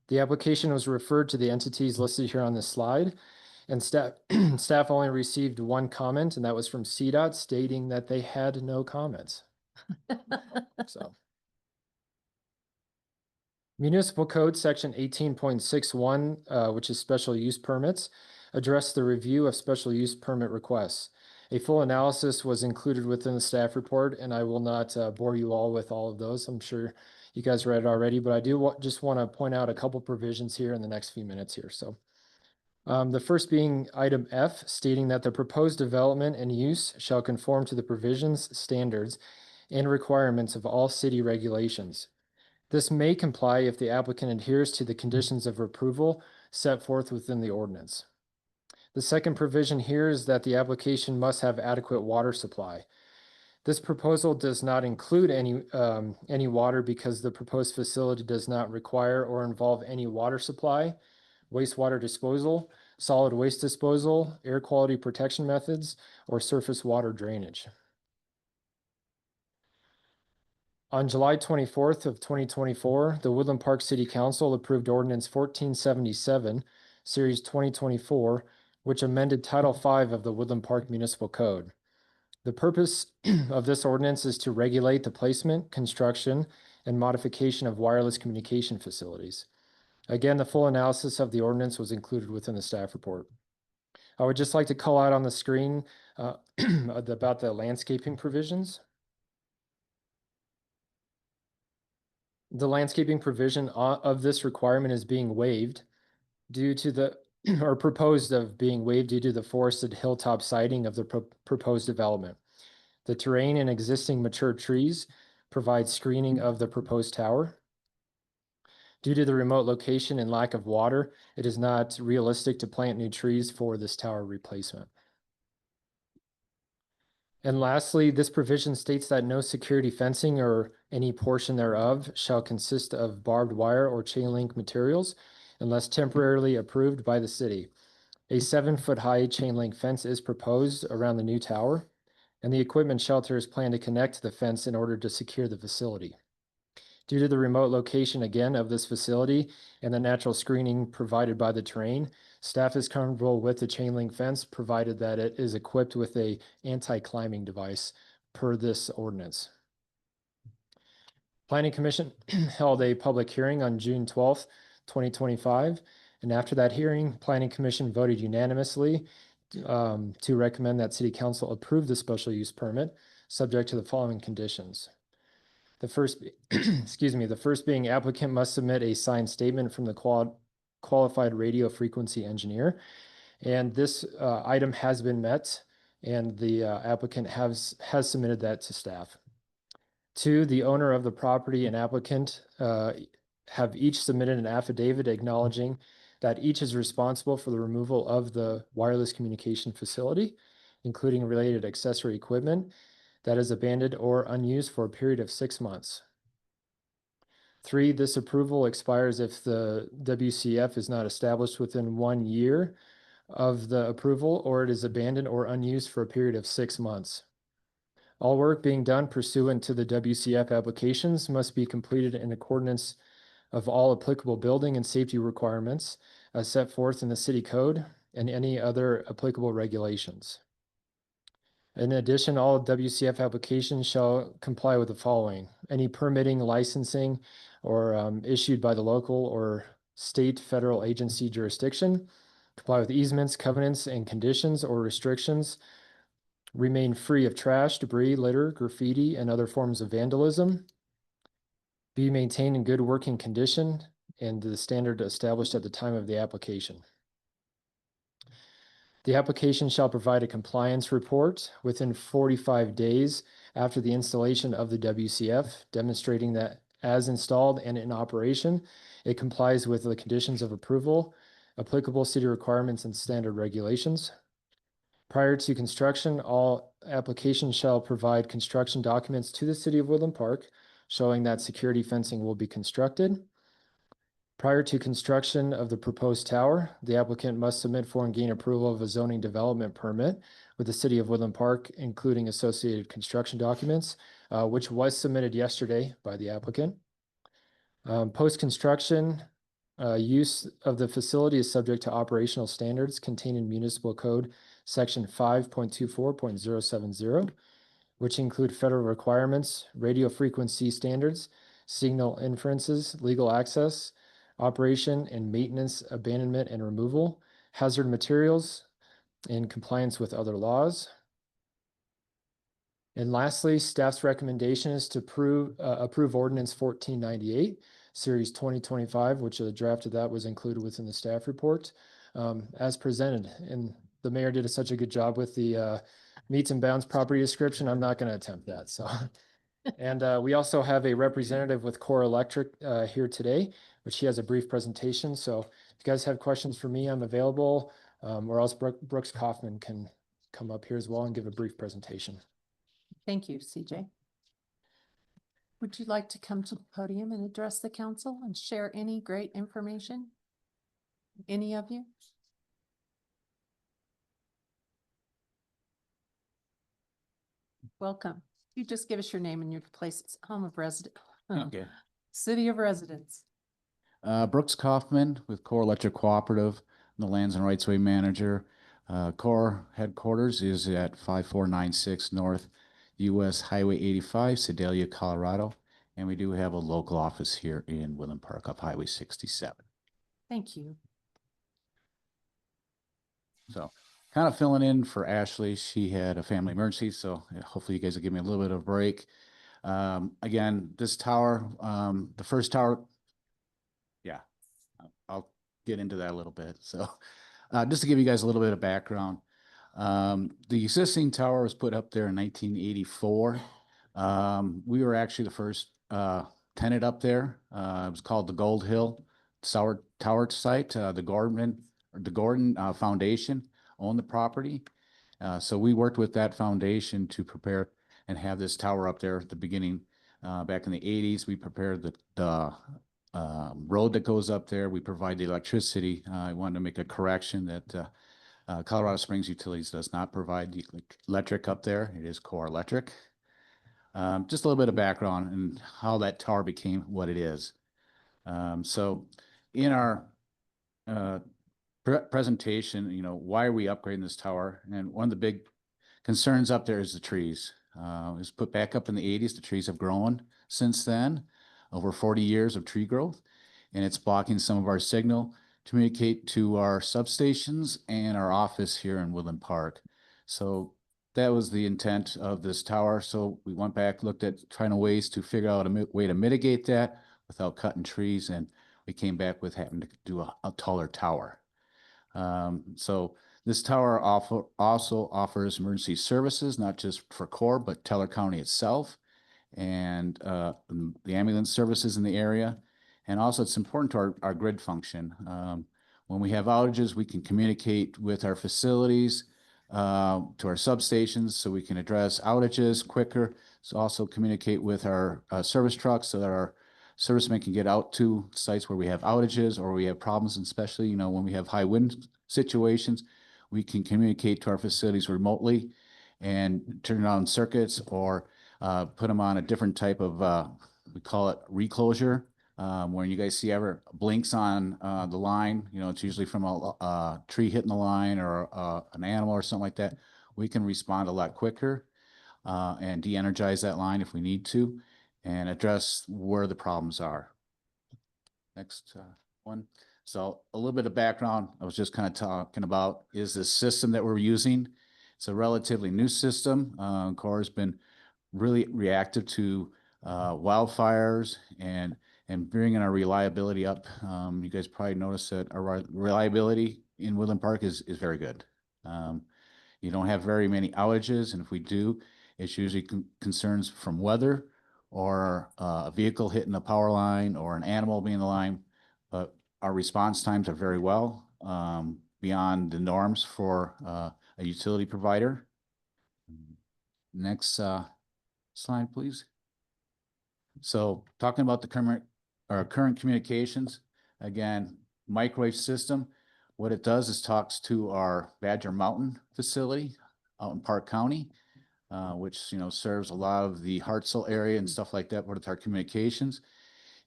The application was referred to the entities listed here on this slide, and staff only received one comment, and that was from CDOT stating that they had no comments. So. Municipal Code Section 18.61, which is special use permits, address the review of special use permit requests. A full analysis was included within the staff report, and I will not bore you all with all of those. I'm sure you guys read it already, but I do just want to point out a couple provisions here in the next few minutes here. So the first being item F, stating that the proposed development and use shall conform to the provisions, standards, and requirements of all city regulations. This may comply if the applicant adheres to the conditions of approval set forth within the ordinance. The second provision here is that the application must have adequate water supply. This proposal does not include any water because the proposed facility does not require or involve any water supply, wastewater disposal, solid waste disposal, air quality protection methods, or surface water drainage. On July 24th of 2024, the Woodland Park City Council approved Ordinance 1477, Series 2024, which amended Title V of the Woodland Park Municipal Code. The purpose of this ordinance is to regulate the placement, construction, and modification of wireless communication facilities. Again, the full analysis of the ordinance was included within the staff report. I would just like to call out on the screen about the landscaping provisions. The landscaping provision of this requirement is being waived due to the, or proposed of being waived due to the forested hilltop siding of the proposed development. The terrain and existing mature trees provide screening of the proposed tower. Due to the remote location and lack of water, it is not realistic to plant new trees for this tower replacement. And lastly, this provision states that no security fencing or any portion thereof shall consist of barbed wire or chain link materials unless temporarily approved by the city. A 7-foot high chain link fence is proposed around the new tower, and the equipment shelter is planned to connect to the fence in order to secure the facility. Due to the remote location again of this facility and the natural screening provided by the terrain, staff is comfortable with the chain link fence provided that it is equipped with a anti-climbing device per this ordinance. Planning Commission held a public hearing on June 12th, 2025. And after that hearing, Planning Commission voted unanimously to recommend that City Council approve the special use permit, subject to the following conditions. The first, excuse me, the first being applicant must submit a signed statement from the qualified radio frequency engineer. And this item has been met, and the applicant has submitted that to staff. 2, the owner of the property and applicant have each submitted an affidavit acknowledging that each is responsible for the removal of the wireless communication facility, including related accessory equipment that is abandoned or unused for a period of 6 months. 3, this approval expires if the WCF is not established within 1 year of the approval, or it is abandoned or unused for a period of 6 months. All work being done pursuant to the WCF applications must be completed in accordance of all applicable building and safety requirements as set forth in the city code and any other applicable regulations. In addition, all WCF applications shall comply with the following: any permitting, licensing, or issued by the local or state, federal agency jurisdiction, comply with easements, covenants, and conditions or restrictions, remain free of trash, debris, litter, graffiti, and other forms of vandalism, be maintained in good working condition and the standard established at the time of the application. The application shall provide a compliance report within 45 days after the installation of the WCF, demonstrating that as installed and in operation, it complies with the conditions of approval, applicable city requirements, and standard regulations. Prior to construction, all applications shall provide construction documents to the City of Woodland Park showing that security fencing will be constructed. Prior to construction of the proposed tower, the applicant must submit for and gain approval of a zoning development permit with the City of Woodland Park, including associated construction documents, which was submitted yesterday by the applicant. Post-construction use of the facility is subject to operational standards contained in Municipal Code Section 5.24.070, which include federal requirements, radio frequency standards, signal inferences, legal access, operation and maintenance, abandonment and removal, hazard materials, in compliance with other laws. And lastly, staff's recommendation is to approve Ordinance 1498, Series 2025, which a draft of that was included within the staff report, as presented. And the mayor did such a good job with the meets and bounds property description. I'm not going to attempt that. So, and we also have a representative with Core Electric here today, which he has a brief presentation. So if you guys have questions for me, I'm available, or else Brooks Kaufman can come up here as well and give a brief presentation. Thank you, CJ. Would you like to come to the podium and address the council and share any great information? Any of you? Welcome. You just give us your name and your place, home of residence. Okay. City of residence. Brooks Kaufman with Core Electric Cooperative, the Lands and Rightsway Manager. Core headquarters is at 5496 North US Highway 85, Sedalia, Colorado. And we do have a local office here in Woodland Park off Highway 67. Thank you. So kind of filling in for Ashley. She had a family emergency, so hopefully you guys will give me a little bit of a break. Again, this tower, the first tower, yeah, I'll get into that a little bit. So just to give you guys a little bit of background, the existing tower was put up there in 1984. We were actually the first tenant up there. It was called the Gold Hill Tower site. The Gordon Foundation owned the property. So we worked with that foundation to prepare and have this tower up there at the beginning. Back in the 80s, we prepared the road that goes up there. We provide the electricity. I wanted to make a correction that Colorado Springs Utilities does not provide the electric up there. It is Core Electric. Just a little bit of background and how that tower became what it is. So in our presentation, you know, why are we upgrading this tower? And one of the big concerns up there is the trees. It was put back up in the 80s. The trees have grown since then. over 40 years of tree growth, and it's blocking some of our signal to communicate to our substations and our office here in Woodland Park. So that was the intent of this tower. So we went back, looked at trying to ways to figure out a way to mitigate that without cutting trees, and we came back with having to do a taller tower. So this tower also offers emergency services, not just for Core, but Teller County itself, and the ambulance services in the area. And also it's important to our grid function. When we have outages, we can communicate with our facilities, to our substations, so we can address outages quicker. So also communicate with our service trucks so that our servicemen can get out to sites where we have outages or we have problems, and especially, when we have high wind situations, we can communicate to our facilities remotely and turn on circuits or put them on a different type of, we call it reclosure. When you guys see ever blinks on the line, it's usually from a tree hitting the line or an animal or something like that. We can respond a lot quicker and de-energize that line if we need to and address where the problems are. Next one. So a little bit of background, I was just kind of talking about is the system that we're using. It's a relatively new system. Core has been really reactive to wildfires and bringing our reliability up. You guys probably noticed that our reliability in Woodland Park is very good. You don't have very many outages, and if we do, it's usually concerns from weather or a vehicle hitting a power line or an animal being in the line. But our response times are very well beyond the norms for a utility provider. Next slide, please. So talking about the current communications, again, microwave system, what it does is talks to our Badger Mountain facility out in Park County, which, serves a lot of the Hartselle area and stuff like that with our communications.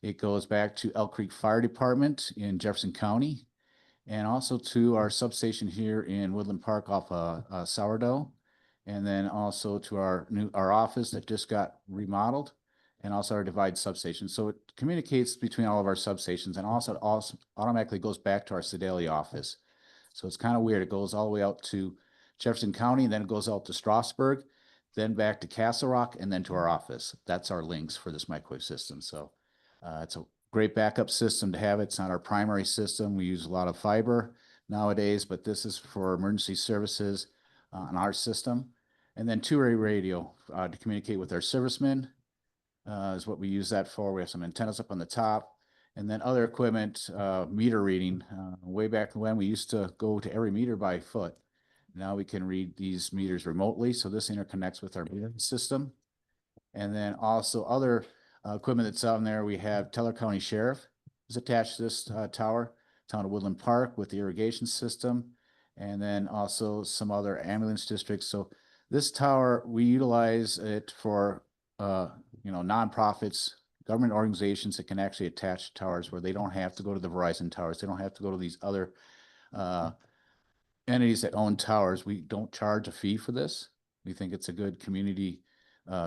It goes back to Elk Creek Fire Department in Jefferson County, and also to our substation here in Woodland Park off Sourdough, and then also to our office that just got remodeled, and also our Divide substation. So it communicates between all of our substations, and also automatically goes back to our Sedalia office. So it's kind of weird. It goes all the way out to Jefferson County, then it goes out to Strasburg, then back to Castle Rock, and then to our office. That's our links for this microwave system. So it's a great backup system to have. It's not our primary system. We use a lot of fiber nowadays, but this is for emergency services on our system. And then two-way radio to communicate with our servicemen is what we use that for. We have some antennas up on the top, and then other equipment, meter reading. Way back when, we used to go to every meter by foot. Now we can read these meters remotely, so this interconnects with our metering system. And then also other equipment that's out there, we have Teller County Sheriff is attached to this tower, Town of Woodland Park with the irrigation system, and then also some other ambulance districts. So this tower, we utilize it for nonprofits, government organizations that can actually attach towers where they don't have to go to the Verizon towers. They don't have to go to these other entities that own towers. We don't charge a fee for this. We think it's a good community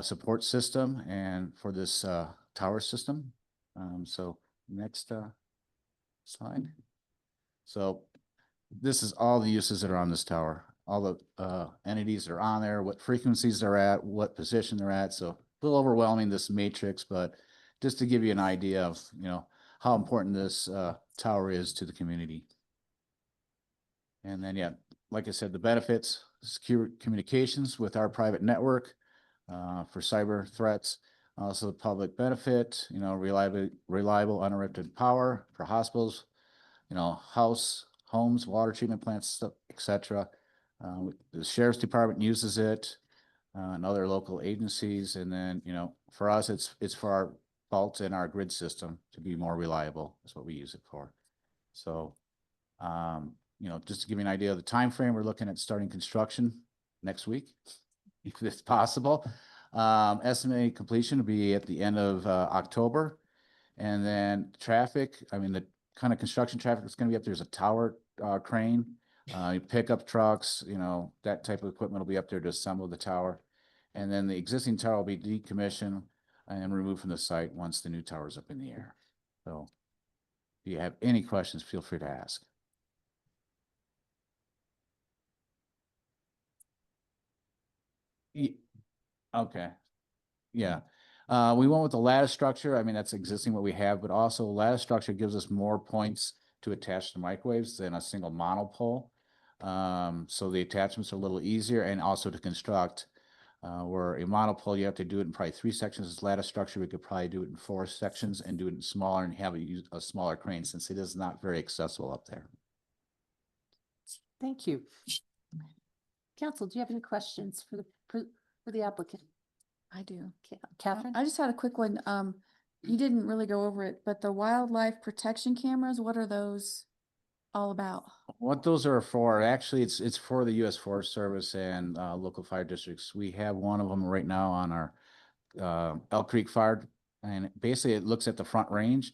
support system and for this tower system. So next slide. So this is all the uses that are on this tower. All the entities that are on there, what frequencies they're at, what position they're at. So a little overwhelming, this matrix, but just to give you an idea of, how important this tower is to the community. And then, yeah, like I said, the benefits, secure communications with our private network for cyber threats. Also the public benefit, reliable uninterrupted power for hospitals, homes, water treatment plants, etc. The Sheriff's Department uses it, and other local agencies. And then, for us, it's for our vaults and our grid system to be more reliable. That's what we use it for. So, just to give you an idea of the time frame, we're looking at starting construction next week, if it's possible. Estimated completion will be at the end of October. And then traffic, the kind of construction traffic that's going to be up there's a tower crane, pickup trucks, that type of equipment will be up there to assemble the tower. And then the existing tower will be decommissioned. and removed from the site once the new tower is up in the air. So if you have any questions, feel free to ask. Okay. Yeah. We went with the lattice structure. I mean, that's existing what we have, but also lattice structure gives us more points to attach to microwaves than a single monopole. So the attachments are a little easier and also to construct. Where a monopole, you have to do it in probably 3 sections. As lattice structure, we could probably do it in 4 sections and do it in smaller and have a smaller crane since it is not very accessible up there. Thank you. Council, do you have any questions for the applicant? I do. Catherine? I just had a quick one. You didn't really go over it, but the wildlife protection cameras, what are those all about? What those are for, actually, it's for the U.S. Forest Service and local fire districts. We have one of them right now on our Elk Creek Fire, and basically it looks at the Front Range.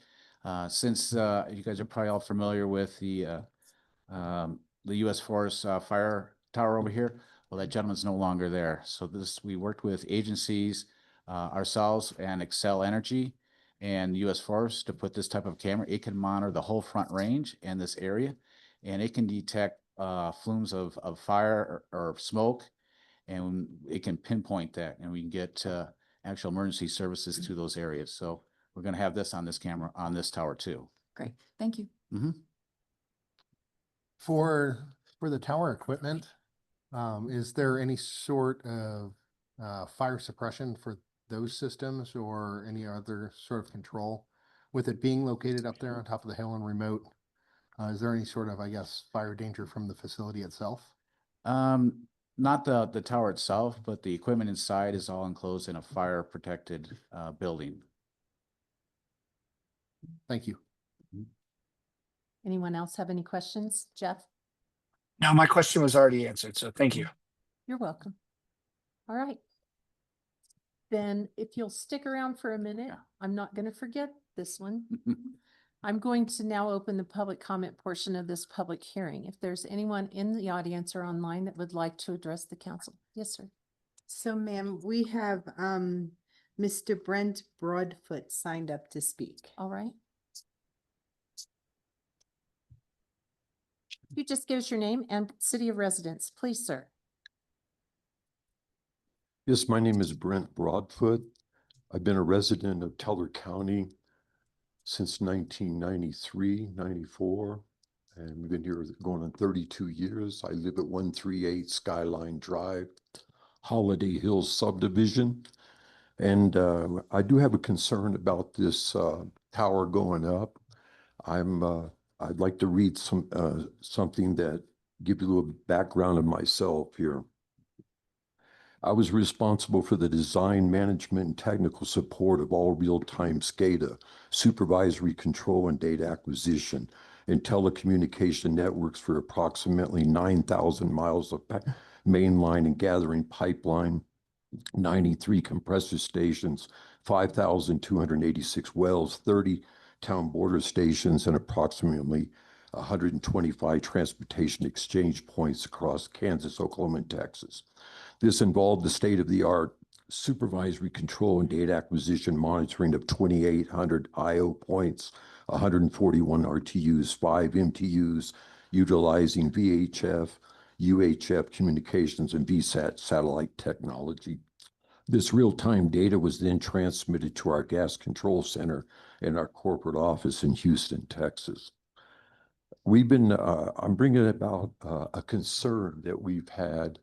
Since you guys are probably all familiar with the U.S. Forest Fire Tower over here, well, that gentleman's no longer there. So we worked with agencies, ourselves and Excel Energy and U.S. Forest to put this type of camera. It can monitor the whole Front Range and this area, and it can detect flumes of fire or smoke, and it can pinpoint that, and we can get actual emergency services to those areas. So we're going to have this on this camera on this tower too. Great, thank you. Mm-hmm. For the tower equipment, is there any sort of fire suppression for those systems or any other sort of control? With it being located up there on top of the hill and remote, is there any sort of, I guess, fire danger from the facility itself? Not the tower itself, but the equipment inside is all enclosed in a fire protected building. Thank you. Anyone else have any questions? Jeff? No, my question was already answered, so thank you. You're welcome. All right. Then if you'll stick around for a minute, I'm not going to forget this one. I'm going to now open the public comment portion of this public hearing. If there's anyone in the audience or online that would like to address the council. Yes, sir. So ma'am, we have Mr. Brent Broadfoot signed up to speak. All right. You just give us your name and city of residence, please, sir. Yes, my name is Brent Broadfoot. I've been a resident of Teller County since 1993, 94, and we've been here going on 32 years. I live at 138 Skyline Drive, Holiday Hills subdivision. And I do have a concern about this tower going up. I'd like to read something that give you a little background of myself here. I was responsible for the design, management, and technical support of all real-time SCADA, supervisory control and data acquisition, and telecommunication networks for approximately 9,000 miles of mainline and gathering pipeline, 93 compressor stations, 5,286 wells, 30 town border stations, and approximately 125 transportation exchange points across Kansas, Oklahoma, and Texas. This involved the state-of-the-art supervisory control and data acquisition monitoring of 2,800 I/O points, 141 RTUs, 5 MTUs, utilizing VHF, UHF communications, and VSAT satellite technology. This real-time data was then transmitted to our gas control center in our corporate office in Houston, Texas. We've been, I'm bringing about a concern that we've had.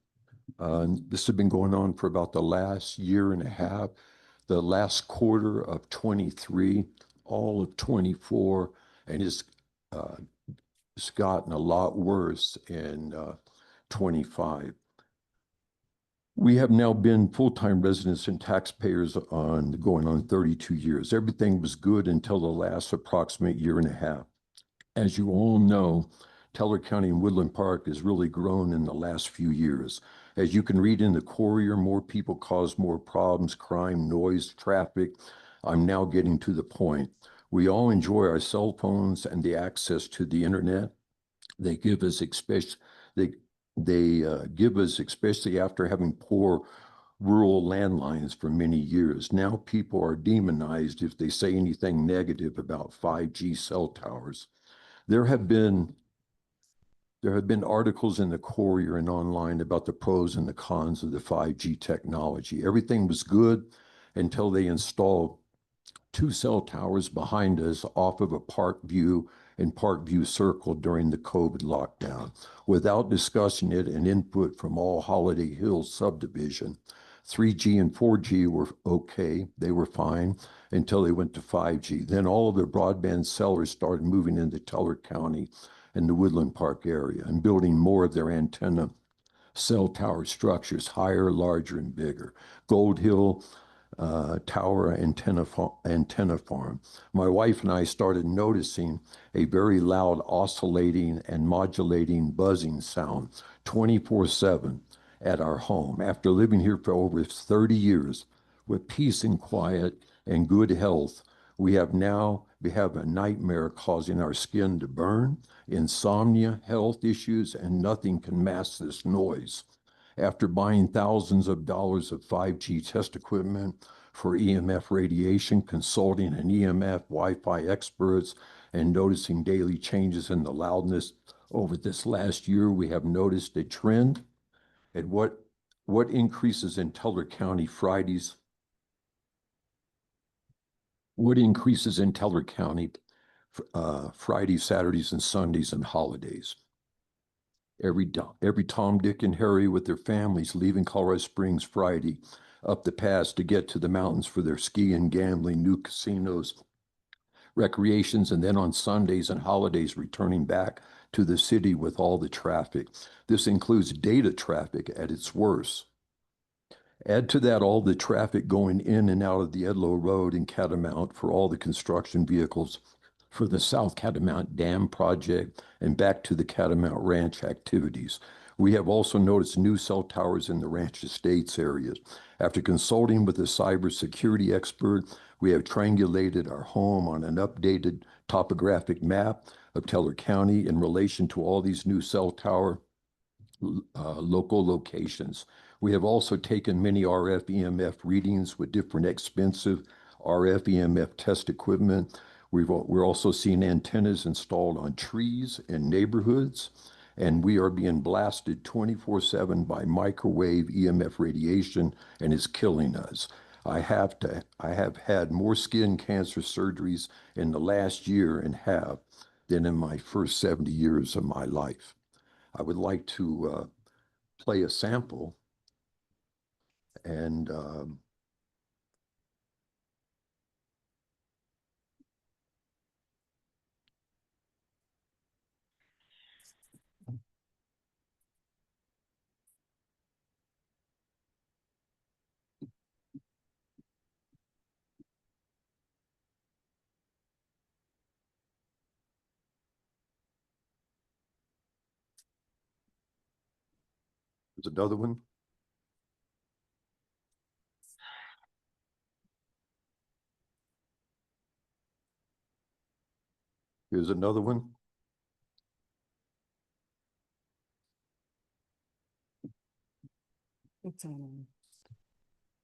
This has been going on for about the last year and a half, the last quarter of 23, all of 24, and it's gotten a lot worse in 25. We have now been full-time residents and taxpayers going on 32 years. Everything was good until the last approximate year and a half. As you all know, Teller County and Woodland Park has really grown in the last few years. As you can read in the Courier, more people cause more problems, crime, noise, traffic. I'm now getting to the point. We all enjoy our cell phones and the access to the internet. They give us, especially after having poor rural landlines for many years. Now people are demonized if they say anything negative about 5G cell towers. There have been articles in the Courier and online about the pros and the cons of the 5G technology. Everything was good until they installed 2 cell towers behind us off of a Parkview and Parkview Circle during the COVID lockdown, without discussing it and input from all Holiday Hills subdivision. 3G and 4G were okay, they were fine until they went to 5G. Then all of the broadband sellers started moving into Teller County and the Woodland Park area and building more of their antenna cell tower structures, higher, larger, and bigger. Gold Hill Tower antenna farm. My wife and I started noticing a very loud oscillating and modulating buzzing sound 24/7 at our home. After living here for over 30 years with peace and quiet and good health, we have a nightmare causing our skin to burn, insomnia, health issues, and nothing can mask this noise. After buying thousands of dollars of 5G test equipment for EMF radiation, consulting an EMF Wi-Fi experts, and noticing daily changes in the loudness over this last year, we have noticed a trend at what increases in Teller County Fridays. What increases in Teller County Fridays, Saturdays, and Sundays and holidays. Every Tom, Dick, and Harry with their families leaving Colorado Springs Friday up the pass to get to the mountains for their skiing, gambling, new casinos, recreations, and then on Sundays and holidays returning back to the city with all the traffic. This includes data traffic at its worst. Add to that all the traffic going in and out of the Edlow Road and Catamount for all the construction vehicles for the South Catamount Dam project and back to the Catamount Ranch activities. We have also noticed new cell towers in the Ranch Estates areas. After consulting with a cybersecurity expert, we have triangulated our home on an updated topographic map of Teller County in relation to all these new cell tower local locations. We have also taken many RF EMF readings with different expensive RF EMF test equipment. We're also seeing antennas installed on trees in neighborhoods, and we are being blasted 24/7 by microwave EMF radiation, and it's killing us. I have had more skin cancer surgeries in the last year and half than in my first 70 years of my life. I would like to play a sample and there's another one. Here's another one.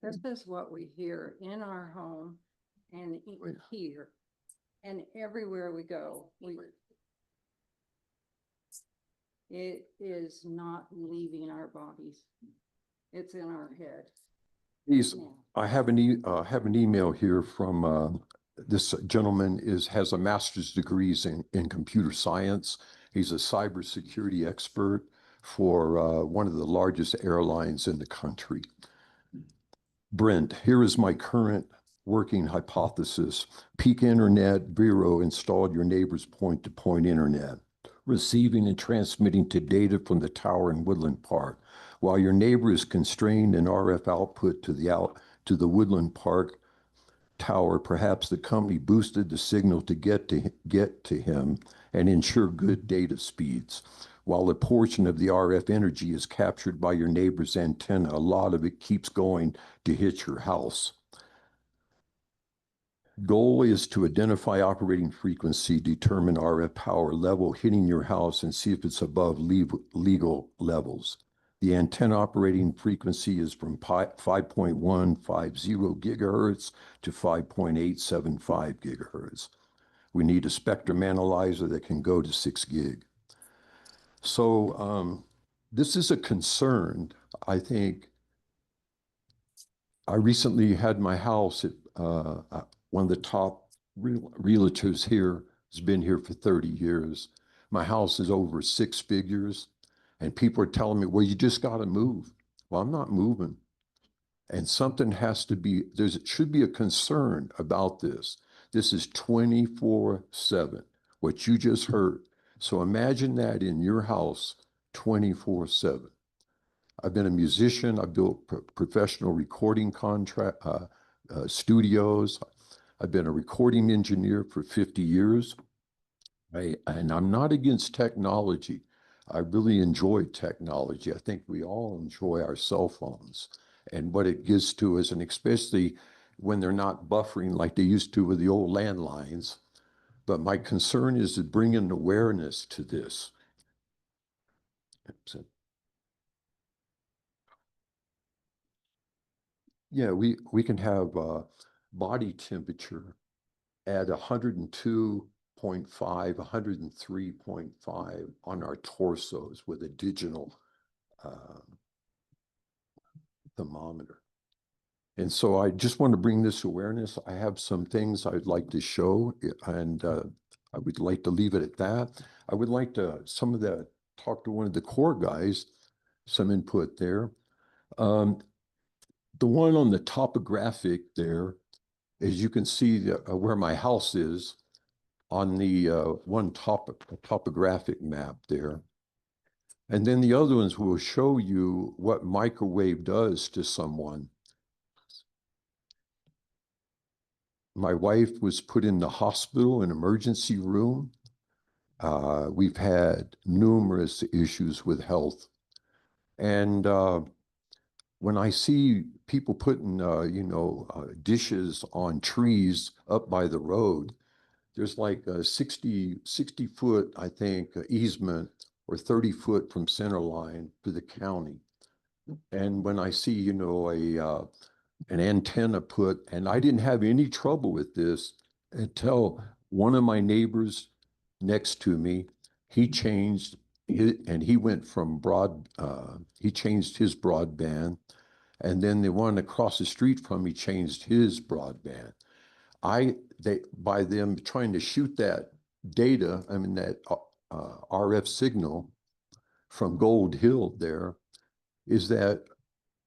This is what we hear in our home and here and everywhere we go. It is not leaving our bodies. It's in our head. I have an email here from this gentleman has a master's degrees in computer science. He's a cybersecurity expert for one of the largest airlines in the country. Brent, here is my current working hypothesis. Peak Internet Bureau installed your neighbor's point-to-point internet, receiving and transmitting to data from the tower in Woodland Park. While your neighbor is constrained in RF output to the Woodland Park tower, perhaps the company boosted the signal to get to him and ensure good data speeds. While a portion of the RF energy is captured by your neighbor's antenna, a lot of it keeps going to hit your house. Goal is to identify operating frequency, determine RF power level hitting your house, and see if it's above legal levels. The antenna operating frequency is from 5.150 gigahertz to 5.875 gigahertz. We need a spectrum analyzer that can go to 6 gig. So this is a concern. I think I recently had my house at one of the top realtors here has been here for 30 years. My house is over 6 figures, and people are telling me, well, you just got to move. Well, I'm not moving. And something has to be, should be a concern about this. This is 24/7, what you just heard. So imagine that in your house 24/7. I've been a musician. I've built professional recording studios. I've been a recording engineer for 50 years. And I'm not against technology. I really enjoy technology. I think we all enjoy our cell phones and what it gives to us, and especially when they're not buffering like they used to with the old landlines. But my concern is to bring an awareness to this. Yeah, we can have body temperature at 102.5, 103.5 on our torsos with a digital thermometer. And so I just want to bring this awareness. I have some things I'd like to show, and I would like to leave it at that. I would like to talk to one of the core guys, some input there. The one on the topographic there, as you can see where my house is on the one topographic map there. And then the other ones will show you what microwave does to someone. My wife was put in the hospital, an emergency room. We've had numerous issues with health. And when I see people putting, dishes on trees up by the road, there's like a 60 foot, I think, easement or 30 foot from center line to the county. And when I see, an antenna put, and I didn't have any trouble with this until one of my neighbors next to me, he changed and he went from he changed his broadband, and then the one across the street from me changed his broadband. By them trying to shoot that data, that RF signal from Gold Hill there, is that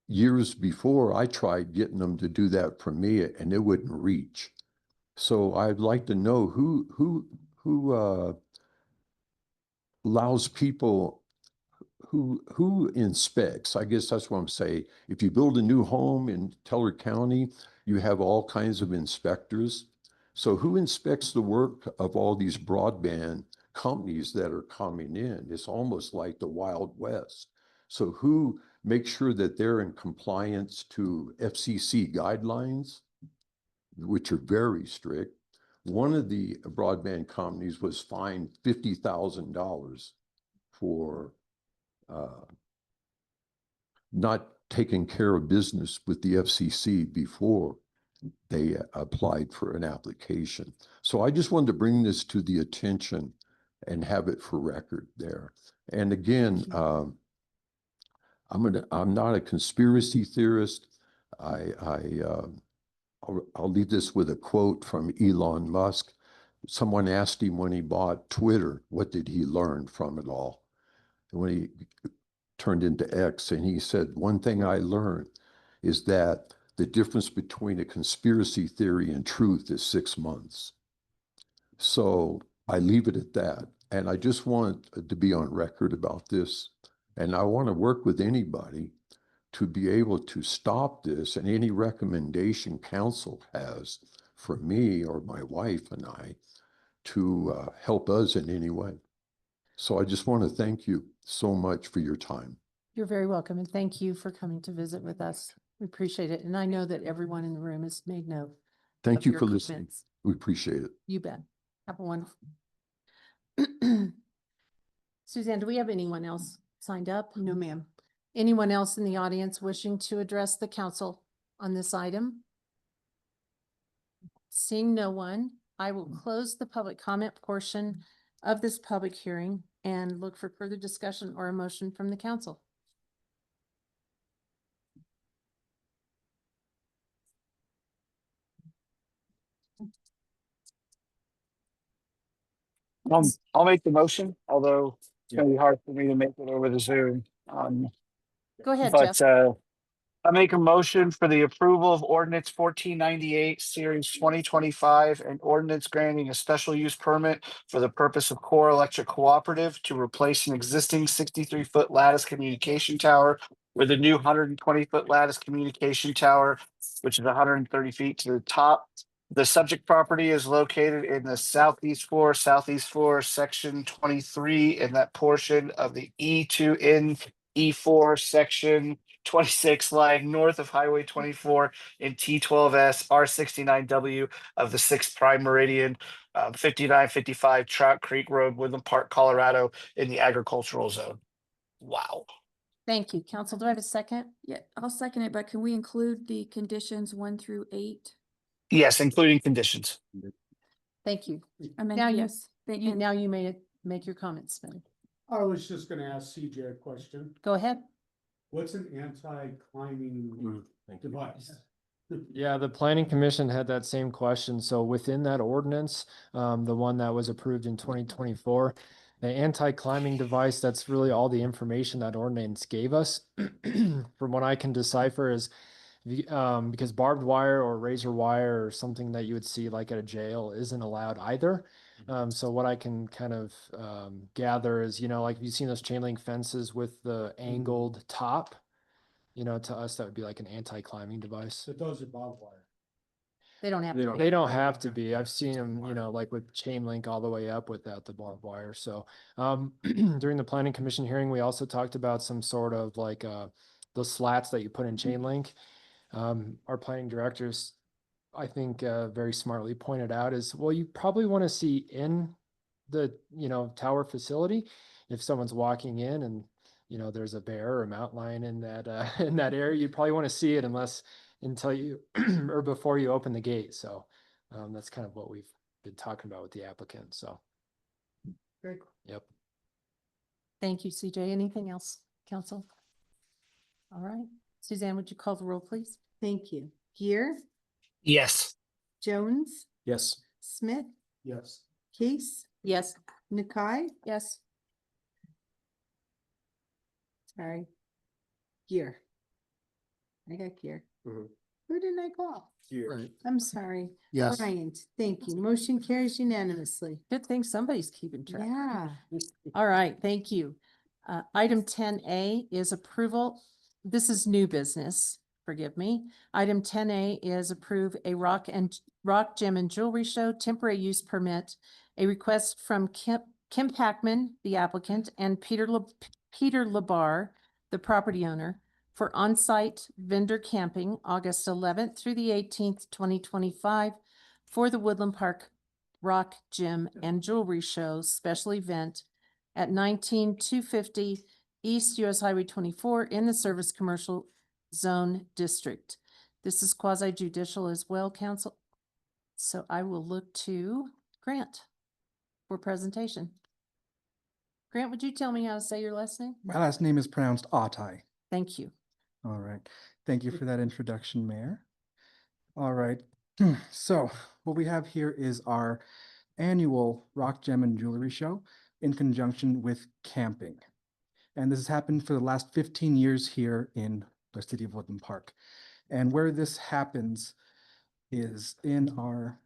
years before I tried getting them to do that for me and it wouldn't reach. So I'd like to know who allows people, who inspects. I guess that's what I'm saying. If you build a new home in Teller County, you have all kinds of inspectors. So who inspects the work of all these broadband companies that are coming in? It's almost like the Wild West. So who makes sure that they're in compliance to FCC guidelines, which are very strict? One of the broadband companies was fined $50,000 for not taking care of business with the FCC before they applied for an application. So I just wanted to bring this to the attention and have it for record there. And again, I'm not a conspiracy theorist. I'll leave this with a quote from Elon Musk. Someone asked him when he bought Twitter, what did he learn from it all? And when he turned into X, and he said, one thing I learned is that the difference between a conspiracy theory and truth is 6 months. So I leave it at that. And I just want to be on record about this. And I want to work with anybody to be able to stop this, and any recommendation council has for me or my wife and I to help us in any way. So I just want to thank you so much for your time. You're very welcome, and thank you for coming to visit with us. We appreciate it. And I know that everyone in the room has made note. Thank of you your for listening. comments. We appreciate it. You bet. Have a wonderful. Suzanne, do we have anyone else signed up? No, ma'am. Anyone else in the audience wishing to address the council on this item? Seeing no one, I will close the public comment portion of this public hearing and look for further discussion or a motion from the council. I'll make the motion, although it's gonna be hard for me to make it over the Zoom. Go ahead, But Jeff. I make a motion for the approval of ordinance 1498, series 2025, and ordinance granting a special use permit for the purpose of Core Electric Cooperative to replace an existing 63-foot lattice communication tower with a new 120-foot lattice communication tower, which is 130 feet to the top. The subject property is located in the southeast floor, section 23, in that portion of the E2N E4 section 26 lying north of Highway 24 in T12S R69W of the 6th Prime Meridian, 5955 Trout Creek Road, Woodland Park, Colorado, in the agricultural zone. Wow. Thank you. Council, do I have a second? Yeah, I'll second it, but can we include the conditions 1 through 8? Yes, including conditions. Thank you. I meant, Now yes. now you may make your comments, Smitty. I was just gonna ask CJ a question. Go ahead. What's an anti-climbing device? Yeah, the planning commission had that same question. So within that ordinance, the one that was approved in 2024, the anti-climbing device, that's really all the information that ordinance gave us. From what I can decipher is because barbed wire or razor wire or something that you would see like at a jail isn't allowed either. So what I can kind of gather is, like you've seen those chain link fences with the angled top, to us, that would be like an anti-climbing device. So those are barbed wire. They don't have. They don't have to be. I've seen them, like with chain link all the way up without the barbed wire. So during the planning commission hearing, we also talked about some sort of like the slats that you put in chain link. Our planning directors, I think, very smartly pointed out is, well, you probably want to see in the, tower facility, if someone's walking in and, there's a bear or a mountain lion in that, in that area, you'd probably want to see it until you, or before you open the gate. So, that's kind of what we've been talking about with the applicant. So. Very cool. Yep. Thank you, CJ. Anything else, council? All right. Suzanne, would you call the roll, please? Thank you. Gear, Yes. Jones, Yes. Smith, Yes. Case, Yes. Nakai, Yes. sorry. Gear. I got Gear. Mhm. Who didn't I call? Right. I'm sorry. Yes. Bryant, thank you. Motion carries unanimously. Good thing somebody's keeping track. Yeah. All right, thank you. Item 10A is approval. This is new business, forgive me. Item 10A is approve a rock gem and jewelry show temporary use permit. A request from Kim Packman, the applicant, and Peter Labar, the property owner, for on-site vendor camping August 11th through the 18th, 2025 for the Woodland Park Rock Gem and Jewelry Show special event at 19250 East US Highway 24 in the Service Commercial Zone District. This is quasi judicial as well, council. So I will look to Grant for presentation. Grant, would you tell me how to say your last name? My last name is pronounced Autai. Thank you. All right. Thank you for that introduction, Mayor. All right. So what we have here is our annual Rock Gem and Jewelry Show in conjunction with camping. And this has happened for the last 15 years here in the city of Woodland Park. And where this happens is in our,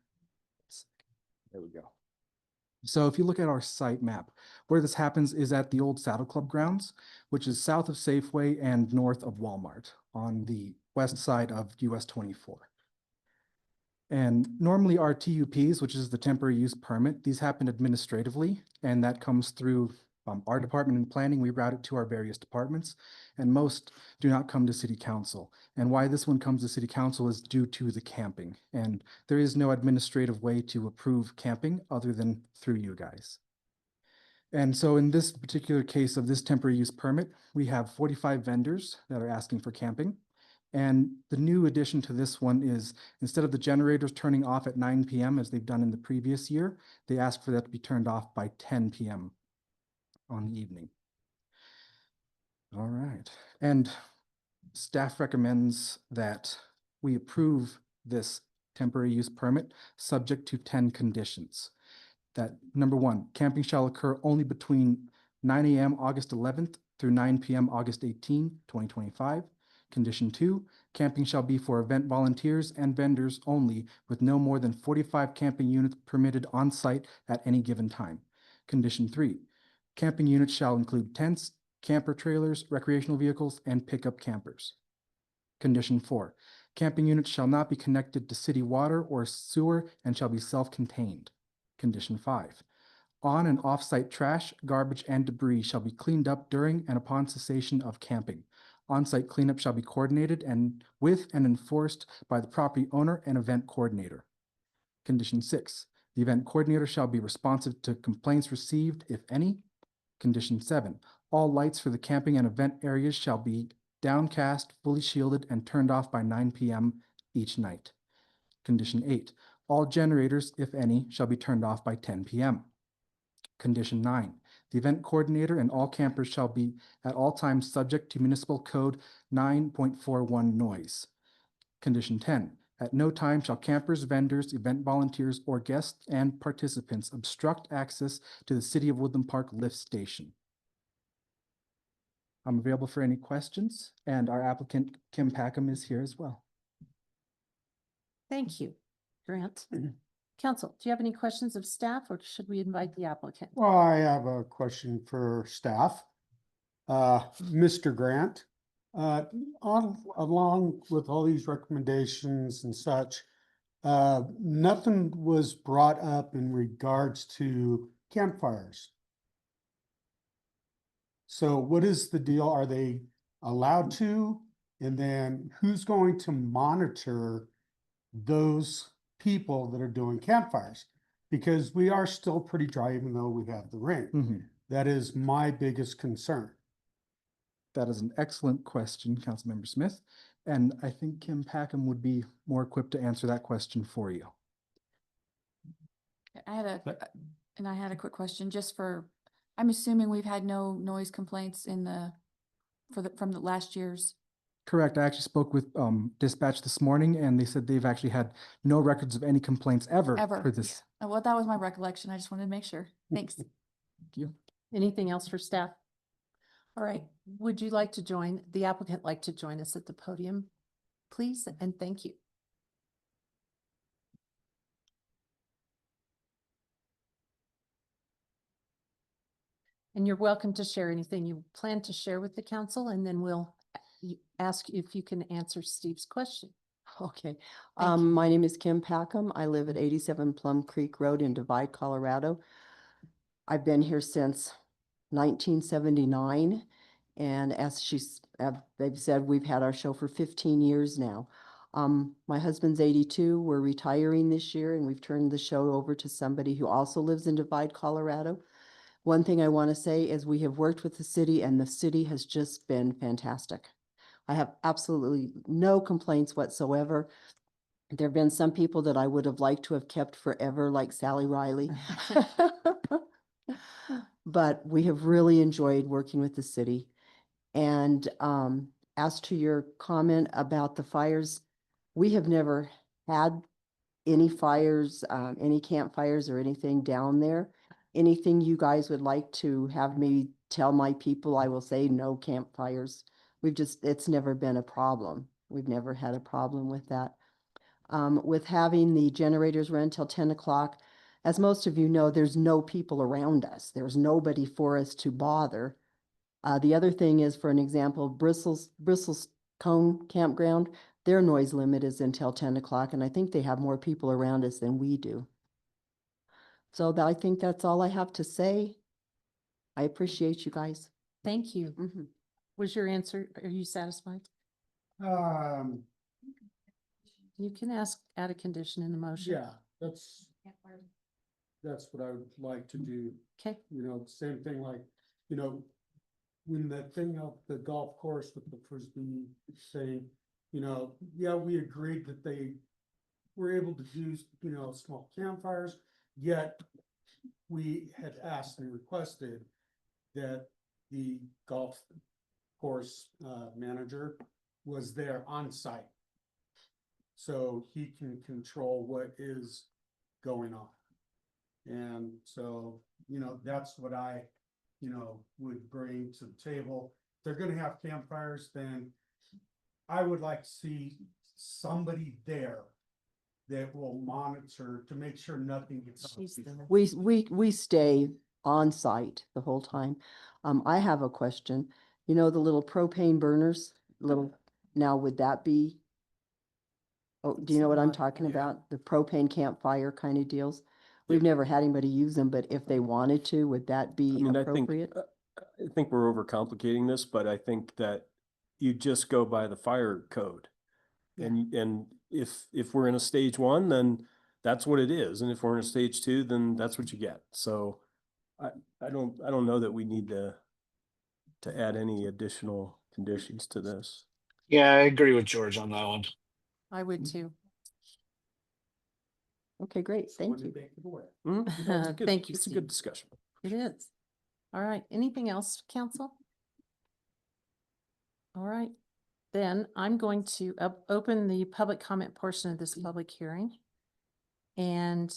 there we go. So if you look at our site map, where this happens is at the old Saddle Club grounds, which is south of Safeway and north of Walmart on the west side of US 24. And normally our TUPs, which is the temporary use permit, these happen administratively, and that comes through our department in planning. We route it to our various departments, and most do not come to city council. And why this one comes to city council is due to the camping. And there is no administrative way to approve camping other than through you guys. And so in this particular case of this temporary use permit, we have 45 vendors that are asking for camping. And the new addition to this one is instead of the generators turning off at 9 PM as they've done in the previous year, they ask for that to be turned off by 10 PM on the evening. All right. And staff recommends that we approve this temporary use permit subject to 10 conditions. That number one, camping shall occur only between 9 AM August 11th through 9 PM August 18, 2025. Condition two, camping shall be for event volunteers and vendors only with no more than 45 camping units permitted on site at any given time. Condition three, camping units shall include tents, camper trailers, recreational vehicles, and pickup campers. Condition four, camping units shall not be connected to city water or sewer and shall be self-contained. Condition five, on and off-site trash, garbage, and debris shall be cleaned up during and upon cessation of camping. On-site cleanup shall be coordinated and with and enforced by the property owner and event coordinator. Condition six, the event coordinator shall be responsive to complaints received, if any. Condition seven, all lights for the camping and event areas shall be downcast, fully shielded, and turned off by 9 PM each night. Condition eight, all generators, if any, shall be turned off by 10 PM. Condition nine, the event coordinator and all campers shall be at all times subject to Municipal Code 9.41 noise. Condition 10, at no time shall campers, vendors, event volunteers, or guests and participants obstruct access to the City of Woodland Park lift station. I'm available for any questions, and our applicant, Kim Packham, is here as well. Thank you, Grant. Council, do you have any questions of staff or should we invite the applicant? Well, I have a question for staff. Mr. Grant, along with all these recommendations and such, nothing was brought up in regards to campfires. So what is the deal? Are they allowed to? And then who's going to monitor those people that are doing campfires? Because we are still pretty dry even though we have the rain. That is my biggest concern. That is an excellent question, Councilmember Smith. And I think Kim Packham would be more equipped to answer that question for you. I had a quick question just for, I'm assuming we've had no noise complaints from the last year's. Correct. I actually spoke with dispatch this morning and they said they've actually had no records of any complaints ever for this. Well, that was my recollection. I just wanted to make sure. Thanks. Thank you. Anything else for staff? All right, would you like to join, the applicant like to join us at the podium, please, and thank you. And you're welcome to share anything you plan to share with the council, and then we'll ask if you can answer Steve's question. Okay. My name is Kim Packham. I live at 87 Plum Creek Road in Divide, Colorado. I've been here since 1979. And as they've said, we've had our show for 15 years now. My husband's 82. We're retiring this year, and we've turned the show over to somebody who also lives in Divide, Colorado. One thing I want to say is we have worked with the city, and the city has just been fantastic. I have absolutely no complaints whatsoever. There have been some people that I would have liked to have kept forever, like Sally Riley. But we have really enjoyed working with the city. And as to your comment about the fires, we have never had any fires, any campfires or anything down there. Anything you guys would like to have me tell my people, I will say no campfires. It's never been a problem. We've never had a problem with that. With having the generators run till 10 o'clock, as most of you know, there's no people around us. There's nobody for us to bother. The other thing is, for an example, Bristol's Cone Campground, their noise limit is until 10 o'clock, and I think they have more people around us than we do. So I think that's all I have to say. I appreciate you guys. Thank you. Was your answer, are you satisfied? You can add a condition in the motion. Yeah, that's. that's what I would like to do. Okay. You know, same thing like, you know, when that thing up the golf course with the Frisbee thing, you know, yeah, we agreed that they were able to do, you know, small campfires, yet we had asked and requested that the golf course manager was there on site. So he can control what is going on. And so, you know, that's what I, you know, would bring to the table. If they're gonna have campfires, then I would like to see somebody there that will monitor to make sure nothing gets. We stay on site the whole time. I have a question. You know, the little propane burners, now would that be? Oh, do you know what I'm talking about? The propane campfire kind of deals? We've never had anybody use them, but if they wanted to, would that be I mean, appropriate? I think we're overcomplicating this, but I think that you just go by the fire code. And if we're in a stage 1, then that's what it is. And if we're in a stage 2, then that's what you get. So I don't know that we need to add any additional conditions to this. Yeah, I agree with George on that one. I would too. Okay, great. Thank you. Thank you, It's a Steve. good discussion. It is. All right, anything else, council? All right, then I'm going to open the public comment portion of this public hearing and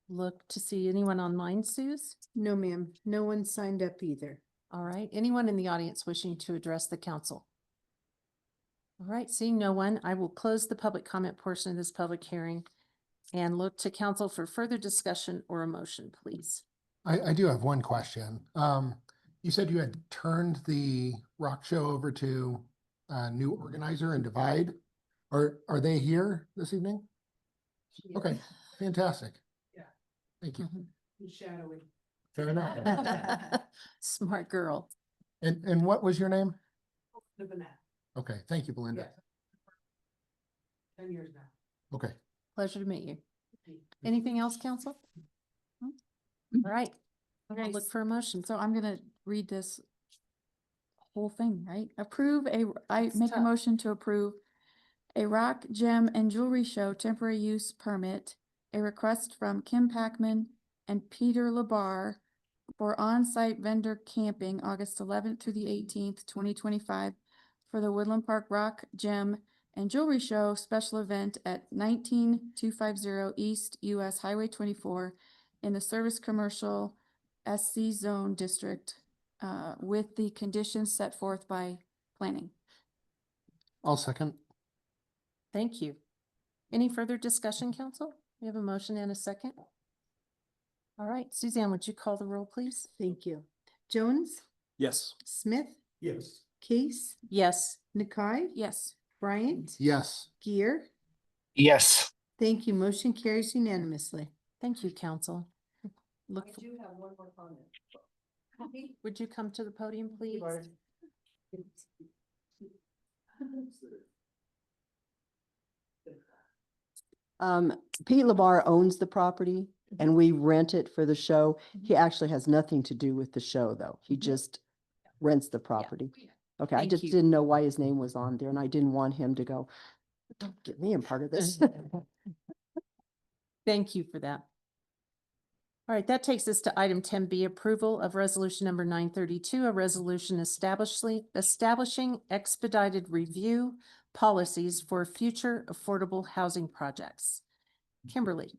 look to see anyone online, Suze? No, ma'am. No one signed up either. All right, anyone in the audience wishing to address the council? All right, seeing no one, I will close the public comment portion of this public hearing and look to council for further discussion or a motion, please. I do have one question. You said you had turned the rock show over to a new organizer and Divide. Are they here this evening? Okay, fantastic. Yeah. Thank you. Shadowy. Fair enough. Smart girl. And what was your name? Living Okay, thank you, Belinda. 10 years now. Okay. Pleasure to meet you. Anything else, council? All right, Okay, I'll look for a motion. So I'm gonna read this whole thing, right? I It's make a tough. motion to approve a rock, gem, and jewelry show temporary use permit, a request from Kim Packman and Peter Labar for on-site vendor camping August 11th through the 18th, 2025 for the Woodland Park Rock, Gem, and Jewelry Show special event at 19250 East US Highway 24 in the Service Commercial SC Zone District with the conditions set forth by planning. I'll second. Thank you. Any further discussion, council? We have a motion and a second. All right, Suzanne, would you call the roll, please? Thank you. Jones, Yes. Smith, Yes. Case, Yes. Nakai, Yes. Bryant, Yes. Gear. Yes. Thank you. Motion carries unanimously. Thank you, council. Look, do have one more comment. would you come to the podium, please? Pete Labar owns the property and we rent it for the show. He actually has nothing to do with the show, though. He just rents the property. Okay, I Thank just you. didn't know why his name was on there and I didn't want him to go, don't get me in part of this. Thank you for that. All right, that takes us to item 10B, approval of resolution number 932, a resolution establishing expedited review policies for future affordable housing projects. Kimberly.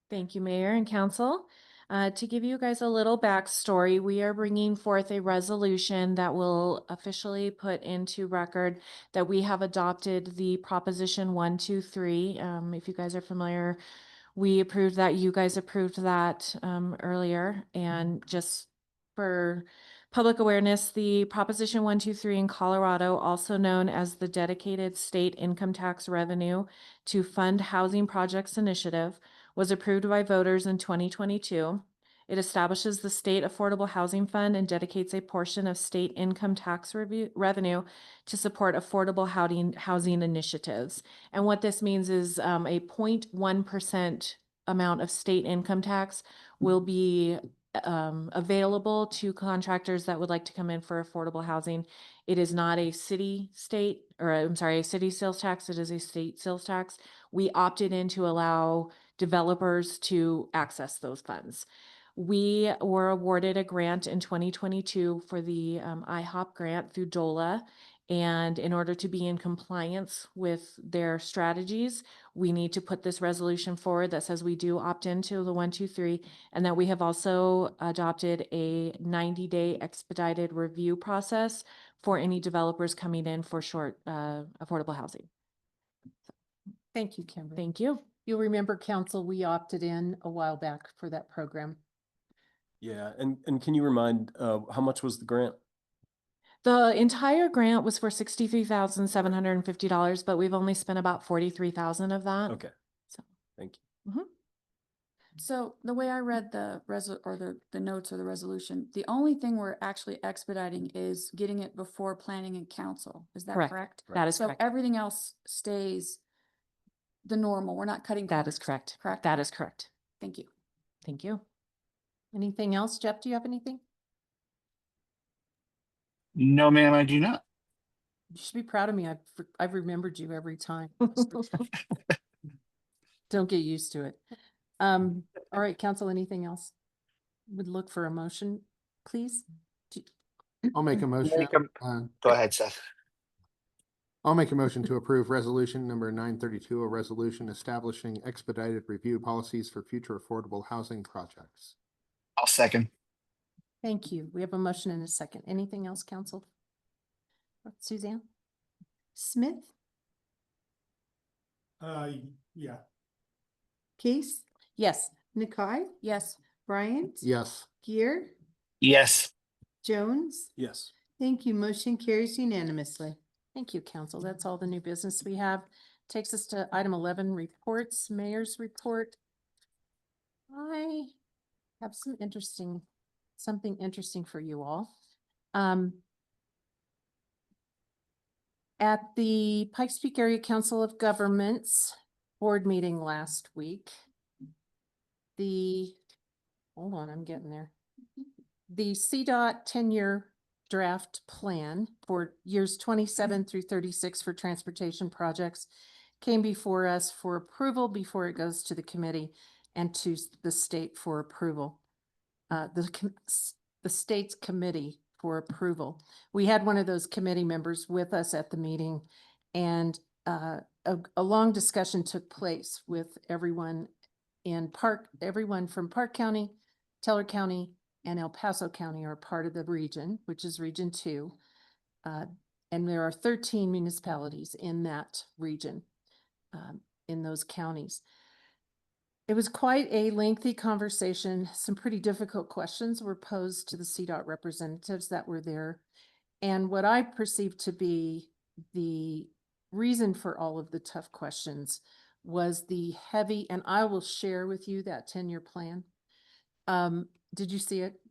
Thank you, Mayor and Council. To give you guys a little backstory, we are bringing forth a resolution that will officially put into record that we have adopted the Proposition 123. If you guys are familiar, we approved that, you guys approved that earlier. And just for public awareness, the Proposition 123 in Colorado, also known as the Dedicated State Income Tax Revenue to Fund Housing Projects Initiative, was approved by voters in 2022. It establishes the State Affordable Housing Fund and dedicates a portion of state income tax revenue to support affordable housing initiatives. And what this means is a 0.1% amount of state income tax will be available to contractors that would like to come in for affordable housing. It is not a city state, or I'm sorry, a city sales tax. It is a state sales tax. We opted in to allow developers to access those funds. We were awarded a grant in 2022 for the IHOP grant through DOLA. And in order to be in compliance with their strategies, we need to put this resolution forward that says we do opt into the 1, 2, 3, and that we have also adopted a 90-day expedited review process for any developers coming in for short affordable housing. Thank you, Kimberly. Thank you. You'll remember, council, we opted in a while back for that program. Yeah, and can you remind, how much was the grant? The entire grant was for $63,750, but we've only spent about $43,000 of that. Okay. So. Thank you. So the way I read the the notes or the resolution, the only thing we're actually expediting is getting it before planning and council. Is that Correct. correct? That is So correct. everything else stays the normal. We're not cutting. That is corners, correct. Correct? That is correct. Thank you. Thank you. Anything else? Jeff, do you have anything? No, ma'am, I do not. You should be proud of me. I've remembered you every time. Don't get used to it. All right, council, anything else? Would look for a motion, please. I'll make a motion. Go ahead, Seth. I'll make a motion to approve resolution number 932, a resolution establishing expedited review policies for future affordable housing projects. I'll second. Thank you. We have a motion and a second. Anything else, council? Suzanne? Smith, Yeah. Case, Yes. Nakai, Yes. Bryant. Yes. Gear, Yes. Jones. Yes. Thank you. Motion carries unanimously. Thank you, council. That's all the new business we have. Takes us to item 11, reports, mayor's report. I have something interesting for you all. At the Pikes Peak Area Council of Governments board meeting last week, hold on, I'm getting there. The CDOT 10-year draft plan for years 27 through 36 for transportation projects came before us for approval before it goes to the committee and to the state for approval. The state's committee for approval. We had one of those committee members with us at the meeting, and a long discussion took place with everyone from Park County, Teller County, and El Paso County are part of the region, which is Region 2. And there are 13 municipalities in that region, in those counties. It was quite a lengthy conversation. Some pretty difficult questions were posed to the CDOT representatives that were there. And what I perceived to be the reason for all of the tough questions was the heavy, and I will share with you that 10-year plan. Did you see it?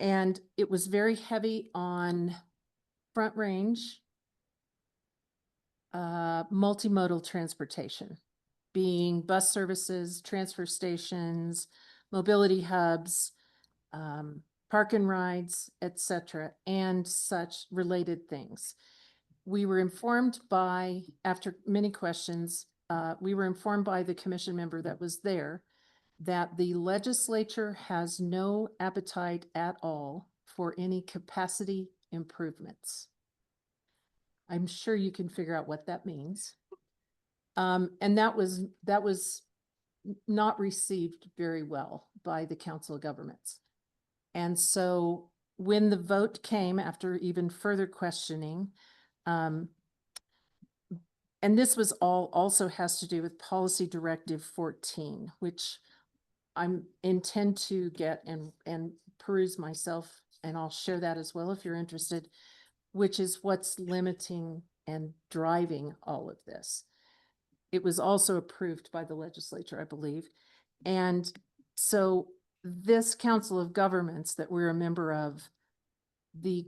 And it was very heavy on Front Range, multimodal transportation, being bus services, transfer stations, mobility hubs, park and rides, etc., and such related things. We were informed after many questions, we were informed by the commission member that was there that the legislature has no appetite at all for any capacity improvements. I'm sure you can figure out what that means. And that was not received very well by the Council of Governments. And so when the vote came after even further questioning, and this was also has to do with Policy Directive 14, which I'm intend to get and peruse myself, and I'll share that as well if you're interested, which is what's limiting and driving all of this. It was also approved by the legislature, I believe. And so this Council of Governments that we're a member of, the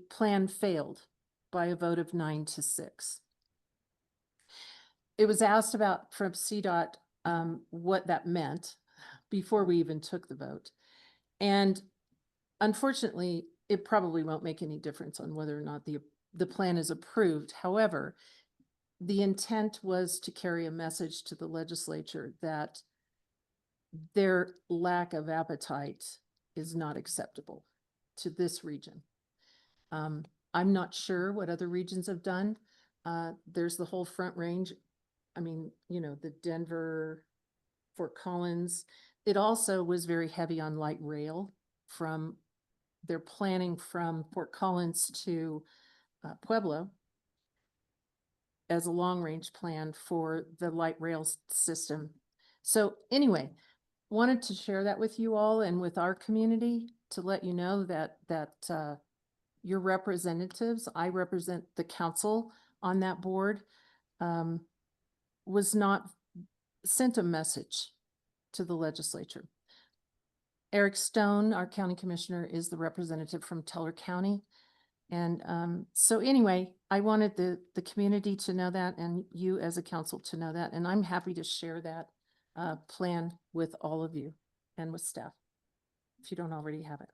plan failed by a vote of 9-6. It was asked about from CDOT, what that meant before we even took the vote. And unfortunately, it probably won't make any difference on whether or not the plan is approved. However, the intent was to carry a message to the legislature that their lack of appetite is not acceptable to this region. I'm not sure what other regions have done. There's the whole Front Range. I mean, you know, the Denver, Fort Collins. It also was very heavy on light rail from, they're planning from Fort Collins to Pueblo as a long-range plan for the light rail system. So anyway, wanted to share that with you all and with our community to let you know that your representatives, I represent the council on that board, was not sent a message to the legislature. Eric Stone, our county commissioner, is the representative from Teller County. And so anyway, I wanted the community to know that and you as a council to know that. And I'm happy to share that plan with all of you and with staff, if you don't already have it.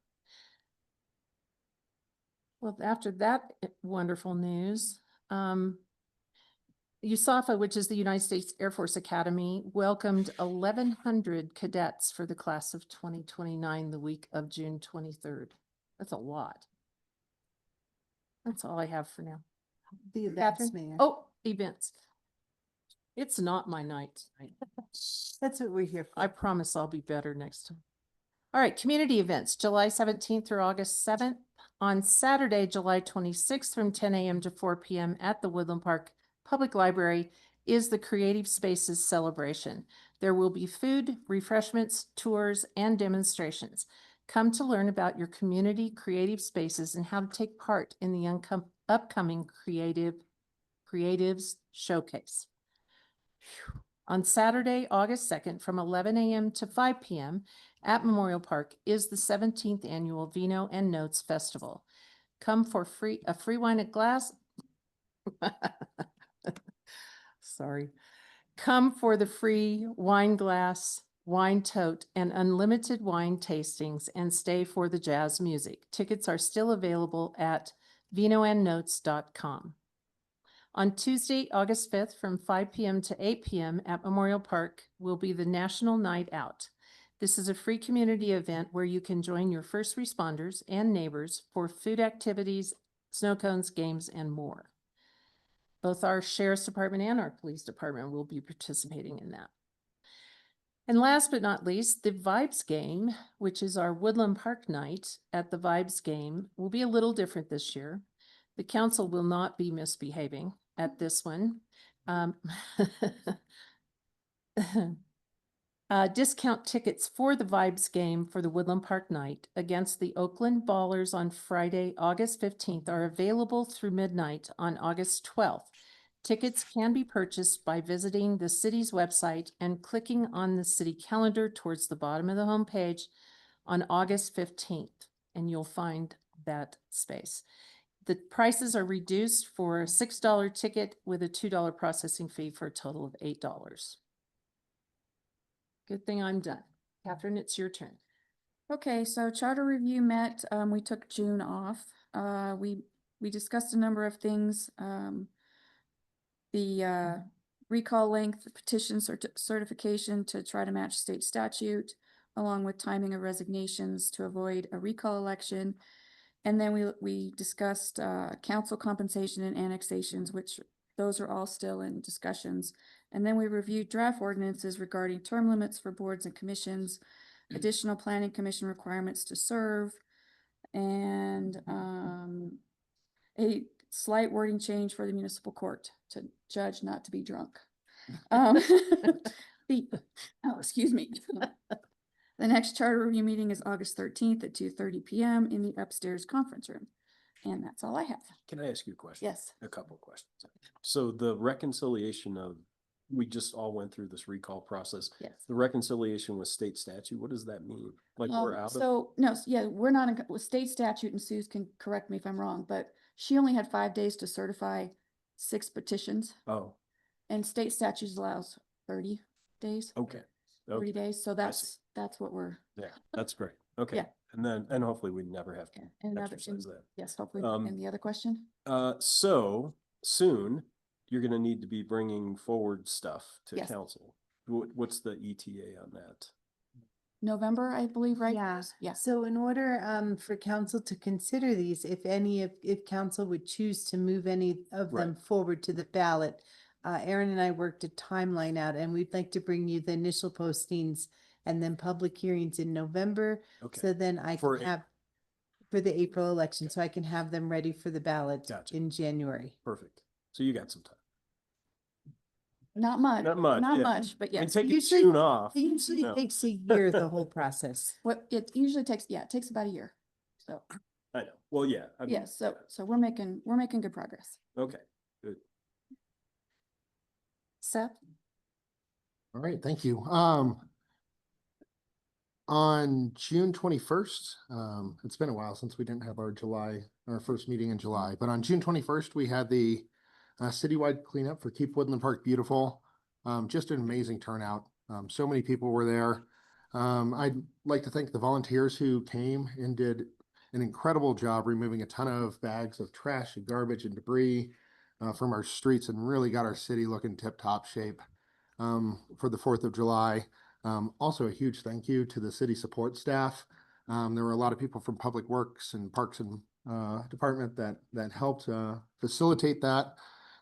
Well, after that wonderful news, USAFA, which is the United States Air Force Academy, welcomed 1,100 cadets for the class of 2029 the week of June 23rd. That's a lot. That's all I have for now. The events, Catherine? Mayor. Oh, events. It's not my night tonight. That's what we're here for. I promise I'll be better next time. All right, community events, July 17th through August 7th. On Saturday, July 26th from 10 a.m. to 4 p.m. at the Woodland Park Public Library is the Creative Spaces celebration. There will be food, refreshments, tours, and demonstrations. Come to learn about your community creative spaces and how to take part in the upcoming Creatives Showcase. On Saturday, August 2nd, from 11 a.m. to 5 p.m. at Memorial Park is the 17th annual Vino and Notes Festival. Come for a free wine at glass. Sorry. Come for the free wine glass, wine tote, and unlimited wine tastings, and stay for the jazz music. Tickets are still available at vinoandnotes.com. On Tuesday, August 5th, from 5 p.m. to 8 p.m. at Memorial Park will be the National Night Out. This is a free community event where you can join your first responders and neighbors for food activities, snow cones, games, and more. Both our Sheriff's Department and our Police Department will be participating in that. And last but not least, the Vibes Game, which is our Woodland Park night at the Vibes Game, will be a little different this year. The council will not be misbehaving at this one. Discount tickets for the Vibes Game for the Woodland Park night against the Oakland Ballers on Friday, August 15th are available through midnight on August 12th. Tickets can be purchased by visiting the city's website and clicking on the city calendar towards the bottom of the homepage on August 15th, and you'll find that space. The prices are reduced for a $6 ticket with a $2 processing fee for a total of $8. Good thing I'm done. Catherine, it's your turn. Okay, so charter review met, we took June off. We discussed a number of things. The recall length, petition certification to try to match state statute, along with timing of resignations to avoid a recall election. And then we discussed council compensation and annexations, which those are all still in discussions. And then we reviewed draft ordinances regarding term limits for boards and commissions, additional planning commission requirements to serve, and a slight wording change for the municipal court to judge not to be drunk. Excuse me. The next charter review meeting is August 13th at 2:30 p.m. in the upstairs conference room. And that's all I have. Can I ask you a question? Yes. A couple of questions. So the reconciliation of, we just all went through this recall process. Yes. The reconciliation with state statute, what does that mean? Like we're out of? So, no, yeah, we're not in, with state statute, and Sue can correct me if I'm wrong, but she only had 5 days to certify 6 petitions, Oh, and state statutes allows 30. days, Okay. 3 days. So that's what we're, Yeah, that's great. Okay. Yeah. And hopefully we never have to and exercise that. yes, hopefully. Um, And the other question? So soon, you're gonna need to be bringing forward stuff to Yes. council. What's the ETA on that? November, I believe, right? Yeah. Yeah. So in order for council to consider these, if council would choose to move any of them forward to the ballot, Aaron and I worked a timeline out, and we'd like to bring you the initial postings and then public hearings in November. Okay. So then I For can have for the April election, so I can have them ready for the ballot Gotcha. in January. Perfect. So you got some time. Not much. Not much, Not yeah. much, but I mean, yes. take it Usually- soon off. It usually No. takes a year, the whole process. What it usually takes, it takes about a year. So, I know. Well, yeah. I mean, yes, so we're making good progress. Okay, good. Seth? All right, thank you. On June 21st, it's been a while since we didn't have our first meeting in July, but on June 21st, we had the citywide cleanup for Keep Woodland Park Beautiful. Just an amazing turnout. So many people were there. I'd like to thank the volunteers who came and did an incredible job removing a ton of bags of trash and garbage and debris from our streets and really got our city looking tip-top shape for the 4th of July. Also a huge thank you to the city support staff. There were a lot of people from Public Works and Parks and Department that helped facilitate that.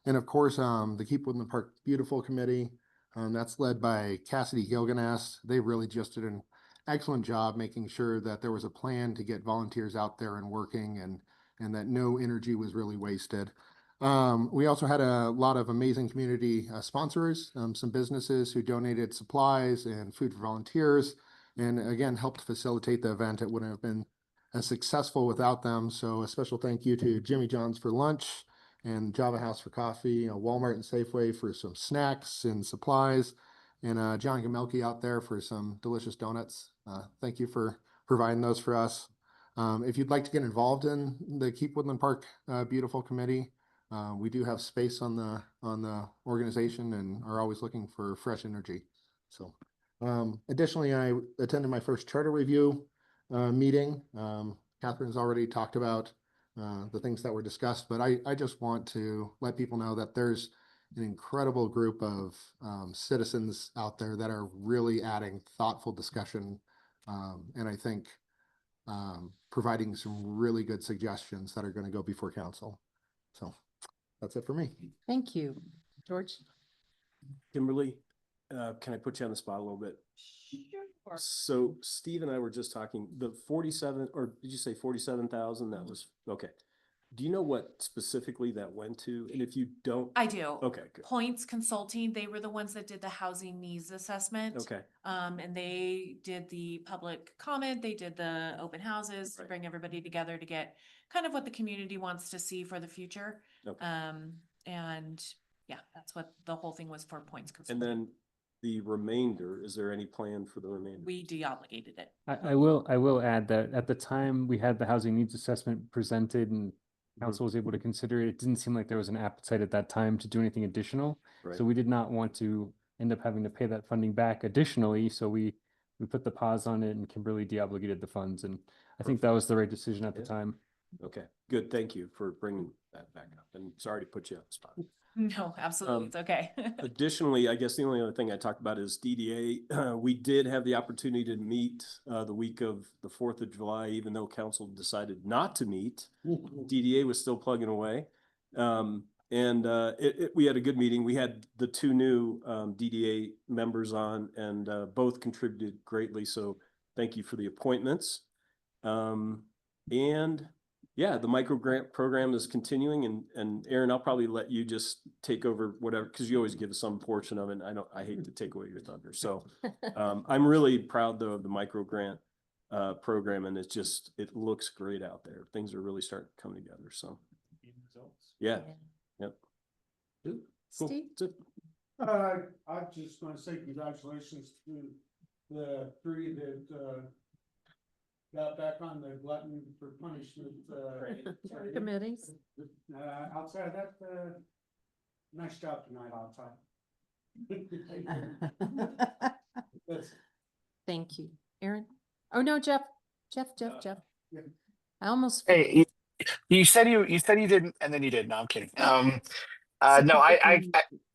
And of course, the Keep Woodland Park Beautiful Committee, that's led by Cassidy Gilganas. They really just did an excellent job making sure that there was a plan to get volunteers out there and working and that no energy was really wasted. We also had a lot of amazing community sponsors, some businesses who donated supplies and food for volunteers, and again, helped facilitate the event. It wouldn't have been as successful without them. So a special thank you to Jimmy John's for lunch and Java House for coffee, Walmart and Safeway for some snacks and supplies, and John Gamelke out there for some delicious donuts. Thank you for providing those for us. If you'd like to get involved in the Keep Woodland Park Beautiful Committee, we do have space on the organization and are always looking for fresh energy. So, additionally, I attended my first charter review meeting. Catherine's already talked about the things that were discussed, but I just want to let people know that there's an incredible group of citizens out there that are really adding thoughtful discussion, and I think providing some really good suggestions that are going to go before council. So. That's it for me. Thank you. George? Kimberly, can I put you on the spot a little bit? Sure. So Steve and I were just talking, the 47, or did you say 47,000? That was, okay. Do you know what specifically that went to? And if you don't. I do. Okay, good. Points Consulting, they were the ones that did the housing needs assessment. Okay. And they did the public comment, they did the open houses to Right. bring everybody together to get kind of what the community wants to see for the future. Okay. And yeah, that's what the whole thing was for Points And Consulting. then the remainder, is there any plan for the remainder? We de-obligated it. I will add that at the time we had the housing needs assessment presented and council was able to consider it, it didn't seem like there was an appetite at that time to do anything additional. Right. So we did not want to end up having to pay that funding back additionally. So we put the pause on it and Kimberly de-obligated the funds. And I think that was the right decision at the time. Okay, good. Thank you for bringing that back up. And sorry to put you on the spot. No, absolutely, it's okay. Additionally, I guess the only other thing I talked about is DDA. We did have the opportunity to meet the week of the 4th of July, even though council decided not to meet. DDA was still plugging away. We had a good meeting. We had the 2 new DDA members on and both contributed greatly. So thank you for the appointments. Yeah, the micro grant program is continuing and Aaron, I'll probably let you just take over whatever, because you always give some portion of it. I hate to take away your thunder. So I'm really proud though of the micro grant program, and it looks great out there. Things are really starting to come together. So yeah. Yep. Cool. Steve? That's it. I'm just gonna say congratulations to the 3 that got back on the glutton for punishment. Committees? Outside of that, nice job tonight outside. Thank you. Aaron? Oh, no, Jeff. Jeff. I almost. Hey, you said you didn't, and then you did. No, I'm kidding. No, I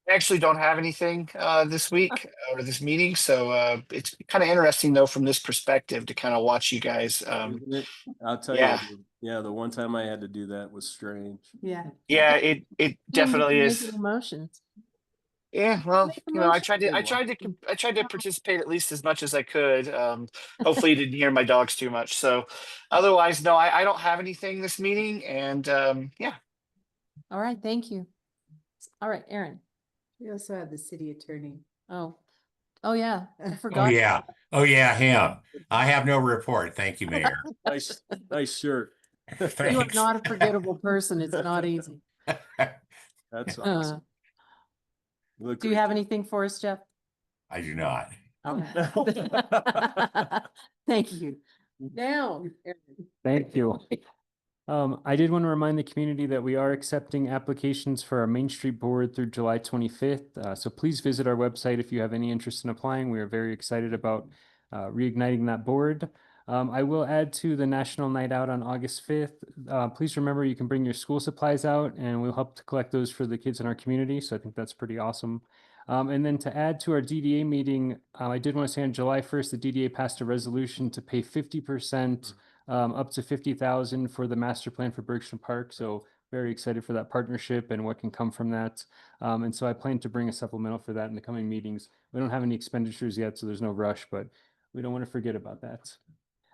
actually don't have anything this week or this meeting, so it's kind of interesting though from this perspective to kind of watch you guys. Isn't it? I'll tell Yeah. you, yeah, the one time I had to do that was strange. Yeah. Yeah, it definitely is. Emotions. Yeah, well, Make you know, I emotions. tried to participate at least as much as I could. Hopefully you didn't hear my dogs too much. So otherwise, no, I don't have anything this meeting, and yeah. All right, thank you. All right, Aaron. We also have the city attorney. Oh yeah, I Oh, forgot. yeah. Oh, yeah, him. I have no report. Thank you, Mayor. Nice shirt. You are Thanks. not a forgettable person. It's not easy. That's awesome. Do you have anything for us, Jeff? I do not. Okay. Thank you. Now, Aaron. Thank you. I did want to remind the community that we are accepting applications for our Main Street Board through July 25th. So please visit our website if you have any interest in applying. We are very excited about reigniting that board. I will add to the National Night Out on August 5th. Please remember you can bring your school supplies out and we'll help to collect those for the kids in our community. So I think that's pretty awesome. And then to add to our DDA meeting, I did want to say on July 1st, the DDA passed a resolution to pay 50% up to 50,000 for the master plan for Bergstrom Park. So very excited for that partnership and what can come from that. And so I plan to bring a supplemental for that in the coming meetings. We don't have any expenditures yet, so there's no rush, but we don't want to forget about that.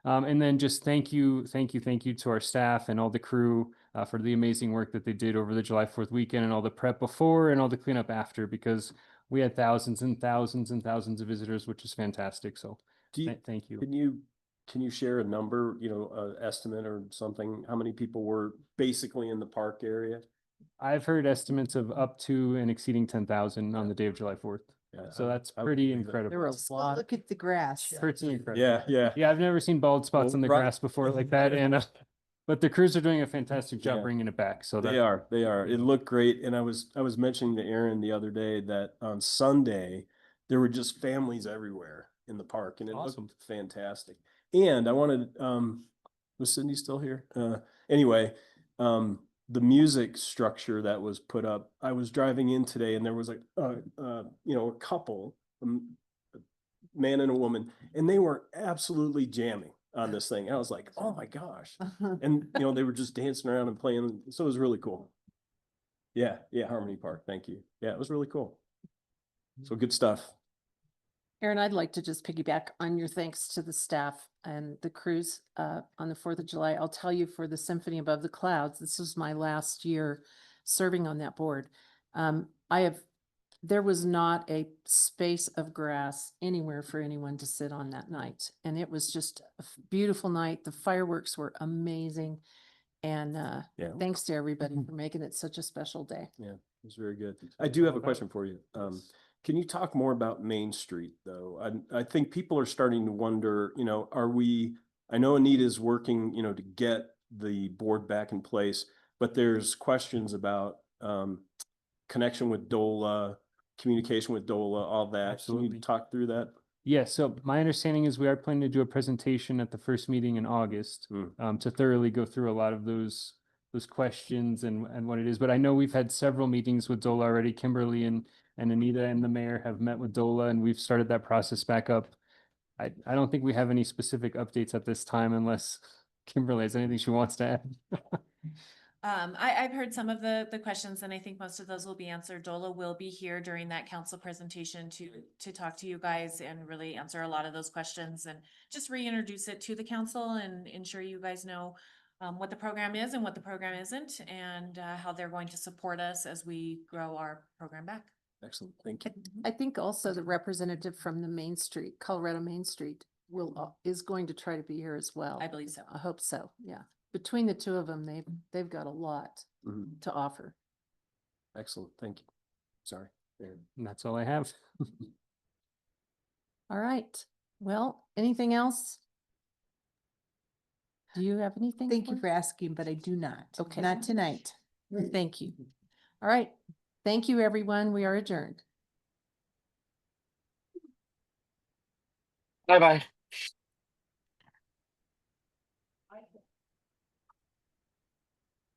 And then just thank you to our staff and all the crew for the amazing work that they did over the July 4th weekend and all the prep before and all the cleanup after, because we had thousands and thousands and thousands of visitors, which is fantastic. So thank you. Can you share a number, estimate or something? How many people were basically in the park area? I've heard estimates of up to and exceeding 10,000 on the day of July 4th. Yeah, So that's I would pretty believe that. incredible. There were a lot. Look at the grass. Pretty incredible. Yeah. Yeah, I've never seen bald spots Well, on the right- grass before like that. And but the crews are doing a fantastic job Yeah. bringing it back. So They are. It looked great. And I was mentioning to Aaron the other day that on Sunday, there were just families everywhere in the park and it Awesome. looked fantastic. And I wanted, was Cindy still here? Anyway, the music structure that was put up, I was driving in today and there was like, a couple, a man and a woman, and they were absolutely jamming on this thing. I was like, oh my gosh. And, they were just dancing around and playing. So it was really cool. Yeah. Harmony Park. Thank you. Yeah, it was really cool. So good stuff. Aaron, I'd like to just piggyback on your thanks to the staff and the crews on the 4th of July. I'll tell you, for the Symphony Above the Clouds, this was my last year serving on that board. There was not a space of grass anywhere for anyone to sit on that night. And it was just a beautiful night. The fireworks were amazing. And thanks to everybody for making it such a special day. Yeah, it was very good. I do have a question for you. Can you talk more about Main Street though? I think people are starting to wonder, I know Anita's working, to get the board back in place, but there's questions about connection with DOLA, communication with DOLA, all that. Absolutely. Can you talk through that? Yeah, so my understanding is we are planning to do a presentation at the first meeting in August to thoroughly go through a lot of those questions and what it is. But I know we've had several meetings with DOLA already. Kimberly and Anita and the mayor have met with DOLA and we've started that process back up. I don't think we have any specific updates at this time unless Kimberly has anything she wants to add. I've heard some of the questions and I think most of those will be answered. DOLA will be here during that council presentation to talk to you guys and really answer a lot of those questions and just reintroduce it to the council and ensure you guys know what the program is and what the program isn't and how they're going to support us as we grow our program back. Excellent. Thank you. I think also the representative from the Main Street, Colorado Main Street, is going to try to be here as well. I believe so. I hope so. Yeah. Between the two of them, they've got a lot to offer. Excellent. Thank you. Sorry. Aaron. And that's all I have. All right. Well, anything else? Do you have anything? Thank you for asking, but I do not. Okay. Not tonight. Thank you. All right. Thank you, everyone. We are adjourned. Bye-bye.